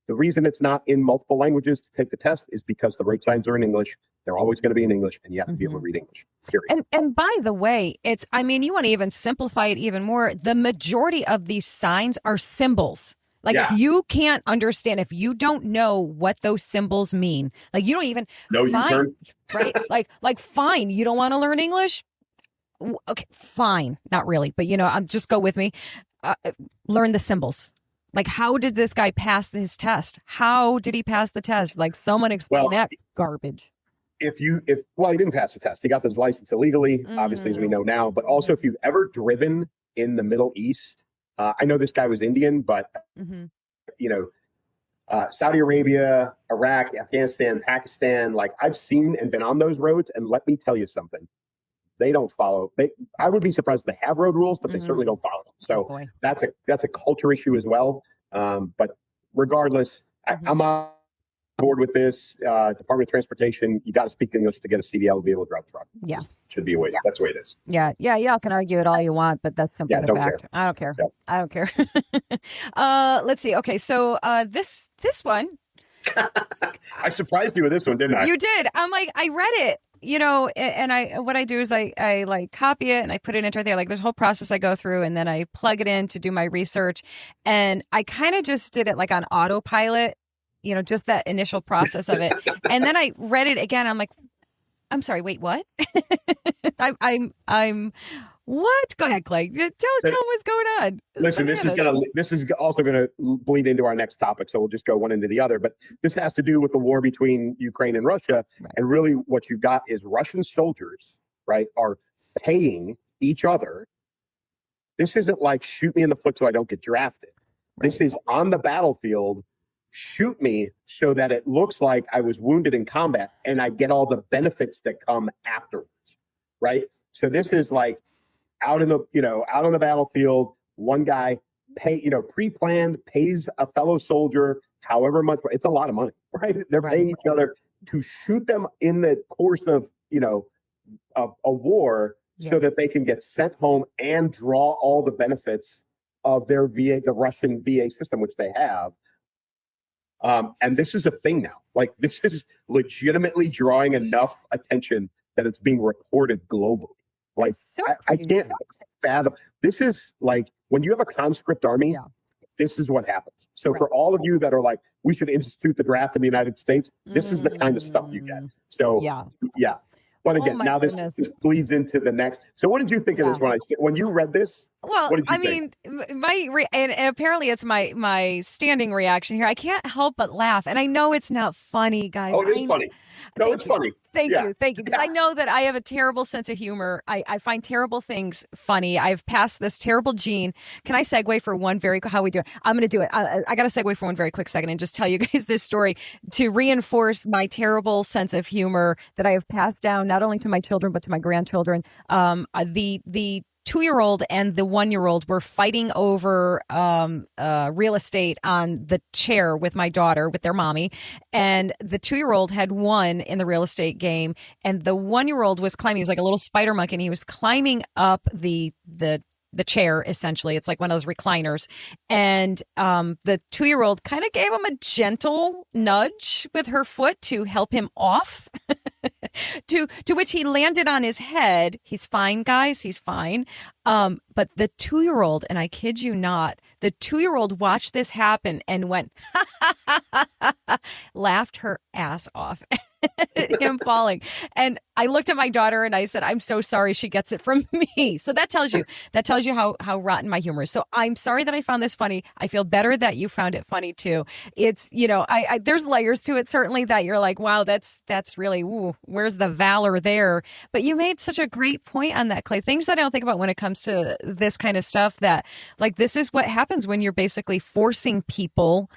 [SPEAKER 3] the reason it's not in multiple languages to take the test is because the road signs are in English. They're always going to be in English, and you have to be able to read English, period.
[SPEAKER 2] And by the way, you want to even simplify it even more. The majority of these signs are symbols. Like, if you can't understand, if you don't know what those symbols mean, like, you don't even
[SPEAKER 3] U-turn,
[SPEAKER 2] right? like, fine, you don't want to learn English? Okay, fine, not really, but just go with me. Learn the symbols. Like, how did this guy pass his test? How did he pass the test? Like, someone explain that garbage.
[SPEAKER 3] He didn't pass the test. He got his license illegally, obviously, as we know now. But also, if you've ever driven in the Middle East, I know this guy was Indian, but, Saudi Arabia, Iraq, Afghanistan, Pakistan, like, I've seen and been on those roads. And let me tell you something. They don't follow. I would be surprised if they have road rules, but they certainly don't follow them. So that's a culture issue as well. But regardless, I'm on board with this. Department of Transportation, you got to speak English to get a CDL to be able to drive a truck.
[SPEAKER 2] Yeah.
[SPEAKER 3] Should be a way. Yeah. That's the way it is.
[SPEAKER 2] Yeah. Y'all can argue it all you want, but that's simply the fact.
[SPEAKER 3] Care.
[SPEAKER 2] I don't care.
[SPEAKER 3] Yep.
[SPEAKER 2] I don't care. Let's see. Okay, so this one.
[SPEAKER 3] I surprised you with this one, didn't I?
[SPEAKER 2] You did. I'm like, I read it, and what I do is I like copy it and I put it into there. Like there's a whole process I go through, and then I plug it in to do my research, and I kind of just did it like on autopilot, just that initial process of it. And then I read it again. I'm like, I'm sorry, wait, what? I'm what? Go ahead, Clay. Tell what's going on.
[SPEAKER 3] Listen, this is also gonna bleed into our next topic, so we'll just go one into the other. But this has to do with the war between Ukraine and Russia, right. And really, what you've got is Russian soldiers, right, are paying each other. This isn't like shoot me in the foot so I don't get drafted. Right. This is on the battlefield. Shoot me so that it looks like I was wounded in combat, and I get all the benefits that come afterwards, right? So this is like. Out on the battlefield, one guy pre-planned pays a fellow soldier however much. It's a lot of money, right? They're paying each other to shoot them in the course of a war, so that they can get sent home and draw all the benefits of their VA, the Russian VA system, which they have. And this is a thing now. Like this is legitimately drawing enough attention that it's being reported globally. Like so I can't fathom. This is like when you have a conscript army, this is what happens. So for all of you that are like, we should institute the draft in the United States, this is the kind of stuff you get. So yeah. But again, now this bleeds into the next. So what did you think of this when you read this?
[SPEAKER 2] Well, I mean, and apparently it's my standing reaction here. I can't help but laugh, and I know it's not funny, guys.
[SPEAKER 3] Oh, it is funny. No, it's funny.
[SPEAKER 2] Thank you. Because I know that I have a terrible sense of humor. I find terrible things funny. I've passed this terrible gene. Can I segue for one how we do it? I'm going to do it. I got to segue for one very quick second and just tell you guys this story to reinforce my terrible sense of humor that I have passed down not only to my children, but to my grandchildren. The 2-year-old and the 1-year-old were fighting over real estate on the chair with my daughter, with their mommy. And the 2-year-old had won in the real estate game. And the 1-year-old was climbing. He's like a little spider monkey. And he was climbing up the chair, essentially. It's like one of those recliners. And the 2-year-old kind of gave him a gentle nudge with her foot to help him off. To which he landed on his head. He's fine, guys. He's fine. But the 2-year-old, and I kid you not, the 2-year-old watched this happen and went, laughed her ass off at him falling. And I looked at my daughter and I said, I'm so sorry she gets it from me. So that tells you how rotten my humor is. So I'm sorry that I found this funny. I feel better that you found it funny too. It's, there's layers to it, certainly, that you're like, wow, that's really, where's the valor there? But you made such a great point on that, Clay. Things that I don't think about when it comes to this kind of stuff, that like, this is what happens when you're basically forcing people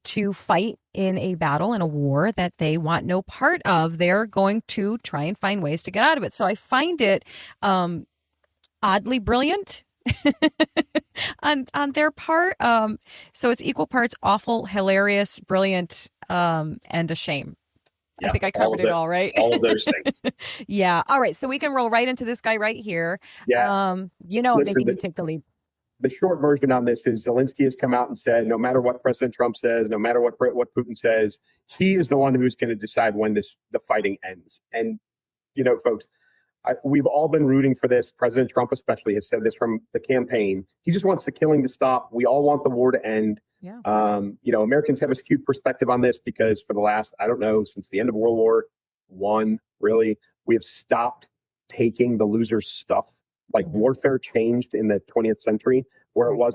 [SPEAKER 2] to fight in a battle, in a war that they want no part of. They're going to try and find ways to get out of it. So I find it oddly brilliant on their part. So it's equal parts awful, hilarious, brilliant, and a shame. I think I covered it all, right?
[SPEAKER 3] All of those things.
[SPEAKER 2] Yeah. All right. So we can roll right into this guy right here.
[SPEAKER 3] Yeah.
[SPEAKER 2] Maybe you take the lead.
[SPEAKER 3] The short version on this is Zelensky has come out and said, no matter what President Trump says, no matter what Putin says, he is the one who's going to decide when the fighting ends. And, folks, we've all been rooting for this. President Trump especially has said this from the campaign. He just wants the killing to stop. We all want the war to end.
[SPEAKER 2] Yeah.
[SPEAKER 3] Americans have a skewed perspective on this because for the last, since the end of World War I, really, we have stopped taking the loser's stuff. Like warfare changed in the 20th century, where it was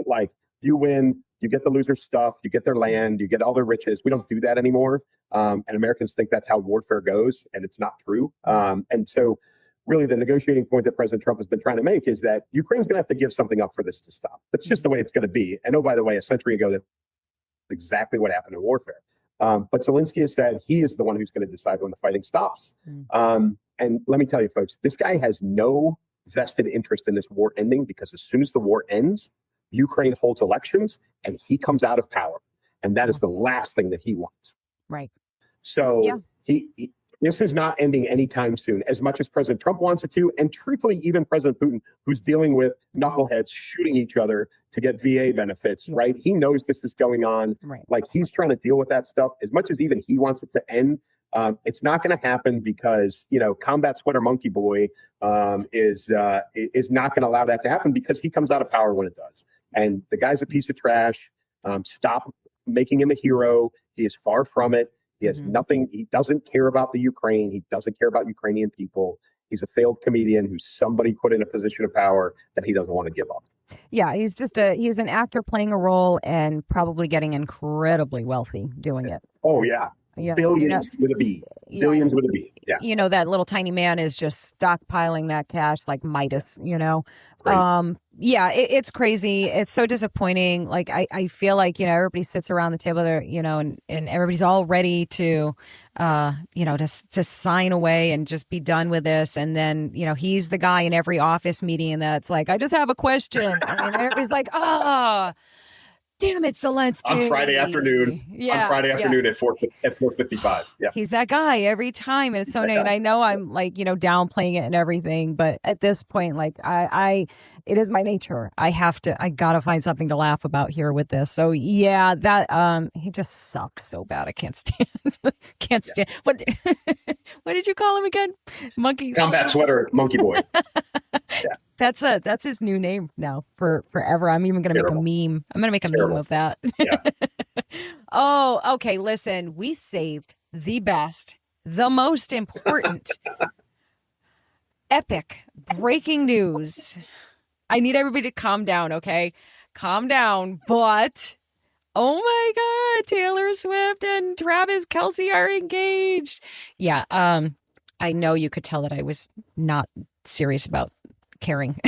[SPEAKER 3] like you win, you get the loser's stuff, you get their land, you get all their riches. We don't do that anymore. And Americans think that's how warfare goes, and it's not true. And so really the negotiating point that President Trump has been trying to make is that Ukraine's going to have to give something up for this to stop. That's just the way it's going to be. And oh, by the way, a century ago, that's exactly what happened in warfare. But Zelensky has said he is the one who's going to decide when the fighting stops. And let me tell you, folks, this guy has no vested interest in this war ending, because as soon as the war ends, Ukraine holds elections and he comes out of power. And that is the last thing that he wants.
[SPEAKER 2] Right.
[SPEAKER 3] So this is not ending anytime soon, as much as President Trump wants it to. And truthfully, even President Putin, who's dealing with knuckleheads shooting each other to get VA benefits, right? He knows this is going on.
[SPEAKER 2] Right.
[SPEAKER 3] Like, he's trying to deal with that stuff. As much as even he wants it to end, it's not going to happen because, Combat Sweater Monkey Boy is not going to allow that to happen, because he comes out of power when it does. And the guy's a piece of trash. Stop making him a hero. He is far from it. He has nothing. He doesn't care about the Ukraine. He doesn't care about Ukrainian people. He's a failed comedian who somebody put in a position of power that he doesn't want to give up.
[SPEAKER 2] Yeah, he's an actor playing a role and probably getting incredibly wealthy doing it.
[SPEAKER 3] Oh, yeah.
[SPEAKER 2] Yeah.
[SPEAKER 3] Billions with a B. Billions with a B. Yeah.
[SPEAKER 2] That little tiny man is just stockpiling that cash like Midas,
[SPEAKER 3] Right.
[SPEAKER 2] It's crazy. It's so disappointing. Like, I feel like, everybody sits around the table there, and everybody's all ready to, to sign away and just be done with this. And then, he's the guy in every office meeting that's like, I just have a question. And everybody's like, damn it, Zelensky.
[SPEAKER 3] On Friday afternoon.
[SPEAKER 2] Yeah.
[SPEAKER 3] On Friday afternoon at 4:55. Yeah.
[SPEAKER 2] He's that guy every time. And it's so nice. And I know I'm like, downplaying it and everything. But at this point, like, it is my nature. I gotta find something to laugh about here with this. So yeah, that he just sucks so bad. I can't stand.
[SPEAKER 3] Yeah.
[SPEAKER 2] What did you call him again? Monkey.
[SPEAKER 3] Combat Sweater Monkey Boy. Yeah.
[SPEAKER 2] That's his new name now for forever. I'm even gonna make a meme. I'm gonna make a meme of that.
[SPEAKER 3] Yeah.
[SPEAKER 2] Oh, okay. Listen, we saved the best, the most important, epic breaking news. I need everybody to calm down, okay? Calm down. But, oh my God, Taylor Swift and Travis Kelce are engaged. Yeah, I know you could tell that I was not serious about caring.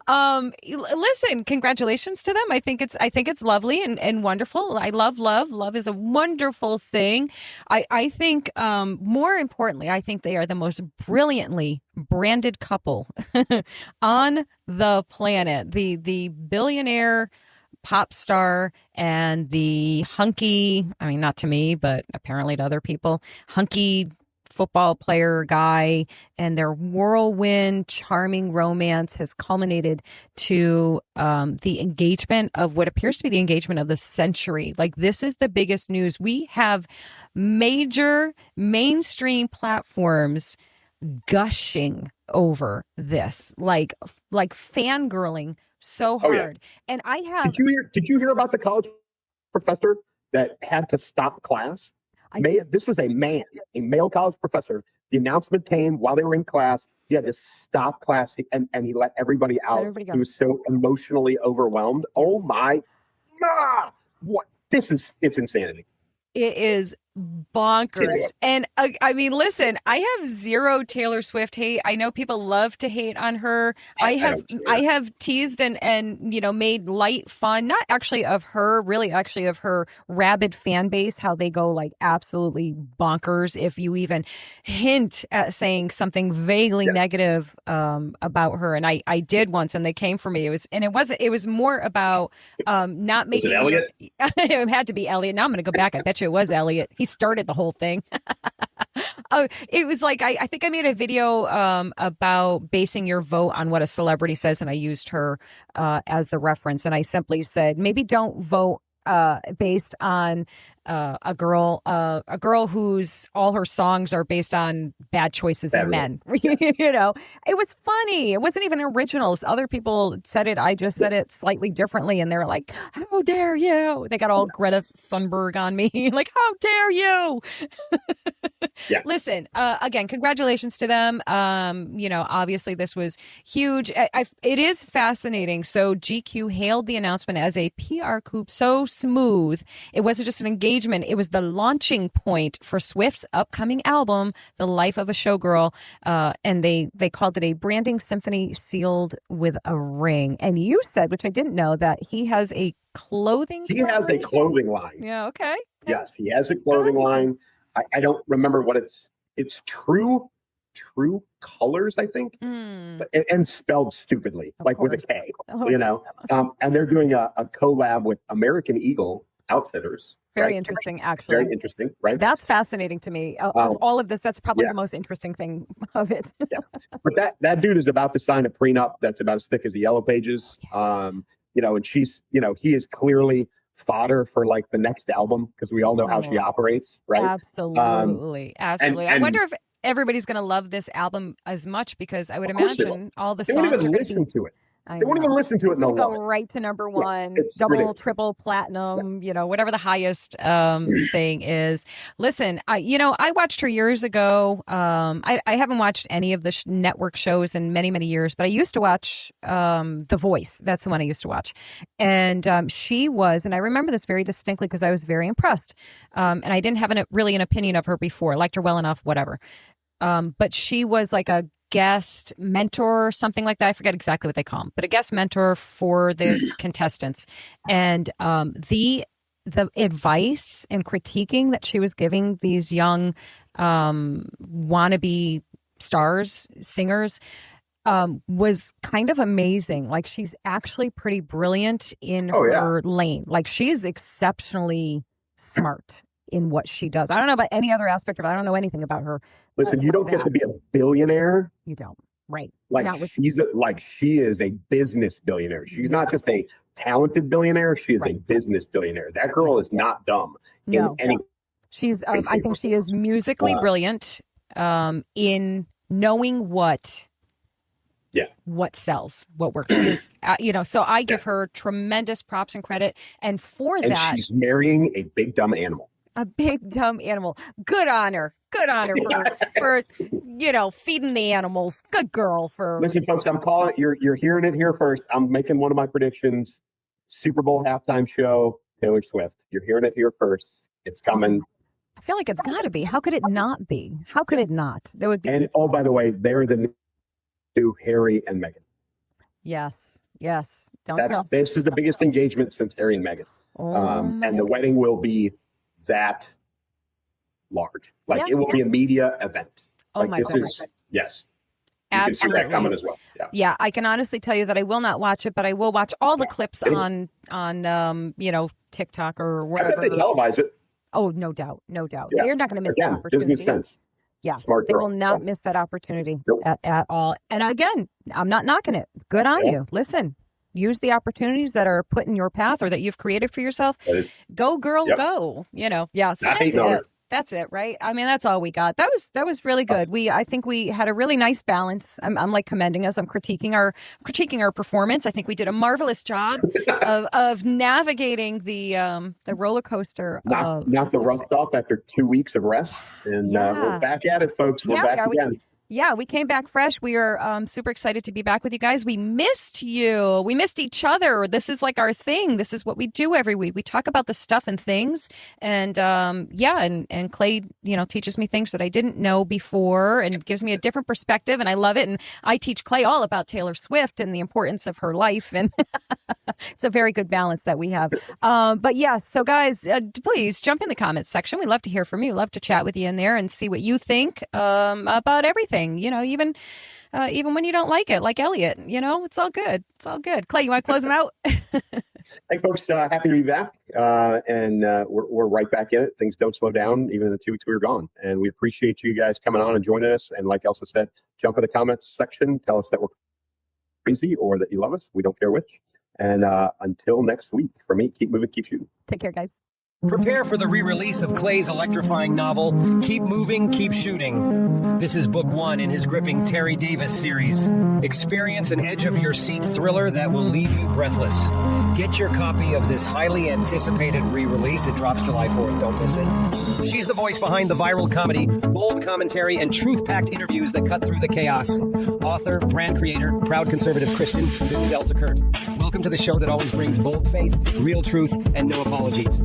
[SPEAKER 2] Listen, congratulations to them. I think it's lovely and wonderful. I love love. Love is a wonderful thing. I think more importantly, I think they are the most brilliantly branded couple on the planet. The billionaire pop star and the hunky, I mean, not to me, but apparently to other people, hunky football player guy, and their whirlwind, charming romance has culminated to the engagement of what appears to be the engagement of the century. Like, this is the biggest news. We have major mainstream platforms gushing over this, like fangirling so hard.
[SPEAKER 3] Oh, yeah.
[SPEAKER 2] And I have.
[SPEAKER 3] Did you hear about the college professor that had to stop class? This was a male college professor. The announcement came while they were in class. He had to stop class and he let everybody out. He was so emotionally overwhelmed. Oh my God. What? It's insanity.
[SPEAKER 2] It is bonkers. And I mean, listen, I have zero Taylor Swift hate. I know people love to hate on her. I have teased and made light fun, not actually of her, really actually of her rabid fan base, how they go like absolutely bonkers if you even hint at saying something vaguely negative about her. And I did once, and they came for me. It was more about not making.
[SPEAKER 3] Was it Elliot?
[SPEAKER 2] It had to be Elliot. Now I'm going to go back. I bet you it was Elliot. He started the whole thing. It was like, I think I made a video about basing your vote on what a celebrity says, and I used her as the reference. And I simply said, maybe don't vote based on a girl whose all her songs are based on bad choices of men. It was funny. It wasn't even original. Other people said it. I just said it slightly differently, and they're like, "How dare you?" They got all Greta Thunberg on me, like, "How dare you?"
[SPEAKER 3] Yeah.
[SPEAKER 2] Listen, again, congratulations to them. Obviously this was huge. It is fascinating. So GQ hailed the announcement as a PR coup so smooth. It wasn't just an engagement. It was the launching point for Swift's upcoming album, The Life of a Showgirl. And they called it a branding symphony sealed with a ring. And you said, which I didn't know, that he has a clothing
[SPEAKER 3] He has a clothing line.
[SPEAKER 2] Yeah, okay.
[SPEAKER 3] Yes, he has a clothing line. I don't remember what it's true colors, I think, and spelled stupidly, like with a K, and they're doing a collab with American Eagle, Outfitters.
[SPEAKER 2] Very
[SPEAKER 3] right?
[SPEAKER 2] interesting, actually.
[SPEAKER 3] Very interesting, right?
[SPEAKER 2] That's fascinating to me. Of all of this, that's probably the most interesting thing of it.
[SPEAKER 3] Yeah. But that dude is about to sign a prenup that's about as thick as the Yellow Pages. And she's, he is clearly fodder for like the next album because we all know how she operates, right?
[SPEAKER 2] Absolutely. Absolutely.
[SPEAKER 3] And
[SPEAKER 2] I wonder if everybody's going to love this album as much because I would imagine all the
[SPEAKER 3] they
[SPEAKER 2] songs
[SPEAKER 3] won't even
[SPEAKER 2] are
[SPEAKER 3] listen to it.
[SPEAKER 2] I
[SPEAKER 3] They won't
[SPEAKER 2] know.
[SPEAKER 3] even listen to it.
[SPEAKER 2] It's gonna go right to number one, double,
[SPEAKER 3] ridiculous.
[SPEAKER 2] triple, platinum. Whatever the highest thing is. Listen, I watched her years ago. I haven't watched any of the network shows in many, many years, but I used to watch The Voice. That's the one I used to watch, and she was, and I remember this very distinctly because I was very impressed. And I didn't have really an opinion of her before. I liked her well enough, whatever. But she was like a guest mentor or something like that. I forget exactly what they call him, but a guest mentor for the contestants. And the advice and critiquing that she was giving these young wannabe stars, singers, was kind of amazing. Like, she's actually pretty brilliant in her lane. Like, she is exceptionally smart in what she does. I don't know about any other aspect of it. I don't know anything about her.
[SPEAKER 3] Listen, you don't get to be a billionaire.
[SPEAKER 2] You don't. Right.
[SPEAKER 3] Like, she is a business billionaire. She's not just a talented billionaire. She is a business billionaire. That girl is not dumb in any.
[SPEAKER 2] She's. I think she is musically brilliant in knowing what sells, what works. She's, so I give her tremendous props and credit. And for that,
[SPEAKER 3] she's marrying a big dumb animal.
[SPEAKER 2] A big dumb animal. Good on her. Good on her for feeding the animals. Good girl for.
[SPEAKER 3] Listen, folks, I'm calling it. You're hearing it here first. I'm making one of my predictions. Super Bowl halftime show, Taylor Swift. You're hearing it here first. It's coming.
[SPEAKER 2] I feel like it's got to be. How could it not be? How could it not? There would be.
[SPEAKER 3] And by the way, they're the new Harry and Meghan.
[SPEAKER 2] Yes.
[SPEAKER 3] This is the biggest engagement since Harry and Meghan. And the wedding will be that large. Like, it will be a media event.
[SPEAKER 2] Oh, my goodness.
[SPEAKER 3] Yes.
[SPEAKER 2] Absolutely.
[SPEAKER 3] You can see that coming as well.
[SPEAKER 2] Yeah, I can honestly tell you that I will not watch it, but I will watch all the clips on TikTok or wherever.
[SPEAKER 3] I bet they televise it.
[SPEAKER 2] Oh, no doubt.
[SPEAKER 3] Yeah.
[SPEAKER 2] They're not going to miss that opportunity.
[SPEAKER 3] Disney sense.
[SPEAKER 2] Yeah,
[SPEAKER 3] Smart
[SPEAKER 2] they
[SPEAKER 3] girl.
[SPEAKER 2] will not miss that opportunity
[SPEAKER 3] Nope.
[SPEAKER 2] at all. And again, I'm not knocking it. Good on you. Listen, use the opportunities that are put in your path or that you've created for yourself. Go, girl, go. Yeah. So that's it. That's it, right? I mean, that's all we got. That was really good. I think we had a really nice balance. I'm like commending us. I'm critiquing our performance. I think we did a marvelous job of navigating the roller coaster.
[SPEAKER 3] Knock the rust off after 2 weeks of rest, and we're back at it, folks. We're back again.
[SPEAKER 2] Yeah, we came back fresh. We are super excited to be back with you guys. We missed you. We missed each other. This is like our thing. This is what we do every week. We talk about the stuff and things. And and Clay, teaches me things that I didn't know before and gives me a different perspective. And I love it. And I teach Clay all about Taylor Swift and the importance of her life. And it's a very good balance that we have. But yes, so guys, please jump in the comments section. We love to hear from you. Love to chat with you in there and see what you think about everything. Even when you don't like it, like Elliot, it's all good. It's all good. Clay, you want to close them out?
[SPEAKER 3] Hey, folks, happy to be back. And we're right back in it. Things don't slow down, even in the 2 weeks we were gone. And we appreciate you guys coming on and joining us. And like Elsa said, jump in the comments section. Tell us that we're crazy or that you love us. We don't care which. And until next week, for me, keep moving, keep shooting.
[SPEAKER 2] Take care, guys.
[SPEAKER 4] Prepare for the re-release of Clay's electrifying novel, Keep Moving, Keep Shooting. This is book 1 in his gripping Terry Davis series. Experience an edge-of-your-seat thriller that will leave you breathless. Get your copy of this highly anticipated re-release. It drops July 4th. Don't miss it. She's the voice behind the viral comedy, bold commentary, and truth-packed interviews that cut through the chaos. Author, brand creator, proud conservative Christian, this is Elsa Kurt. Welcome to the show that always brings bold faith, real truth, and no apologies.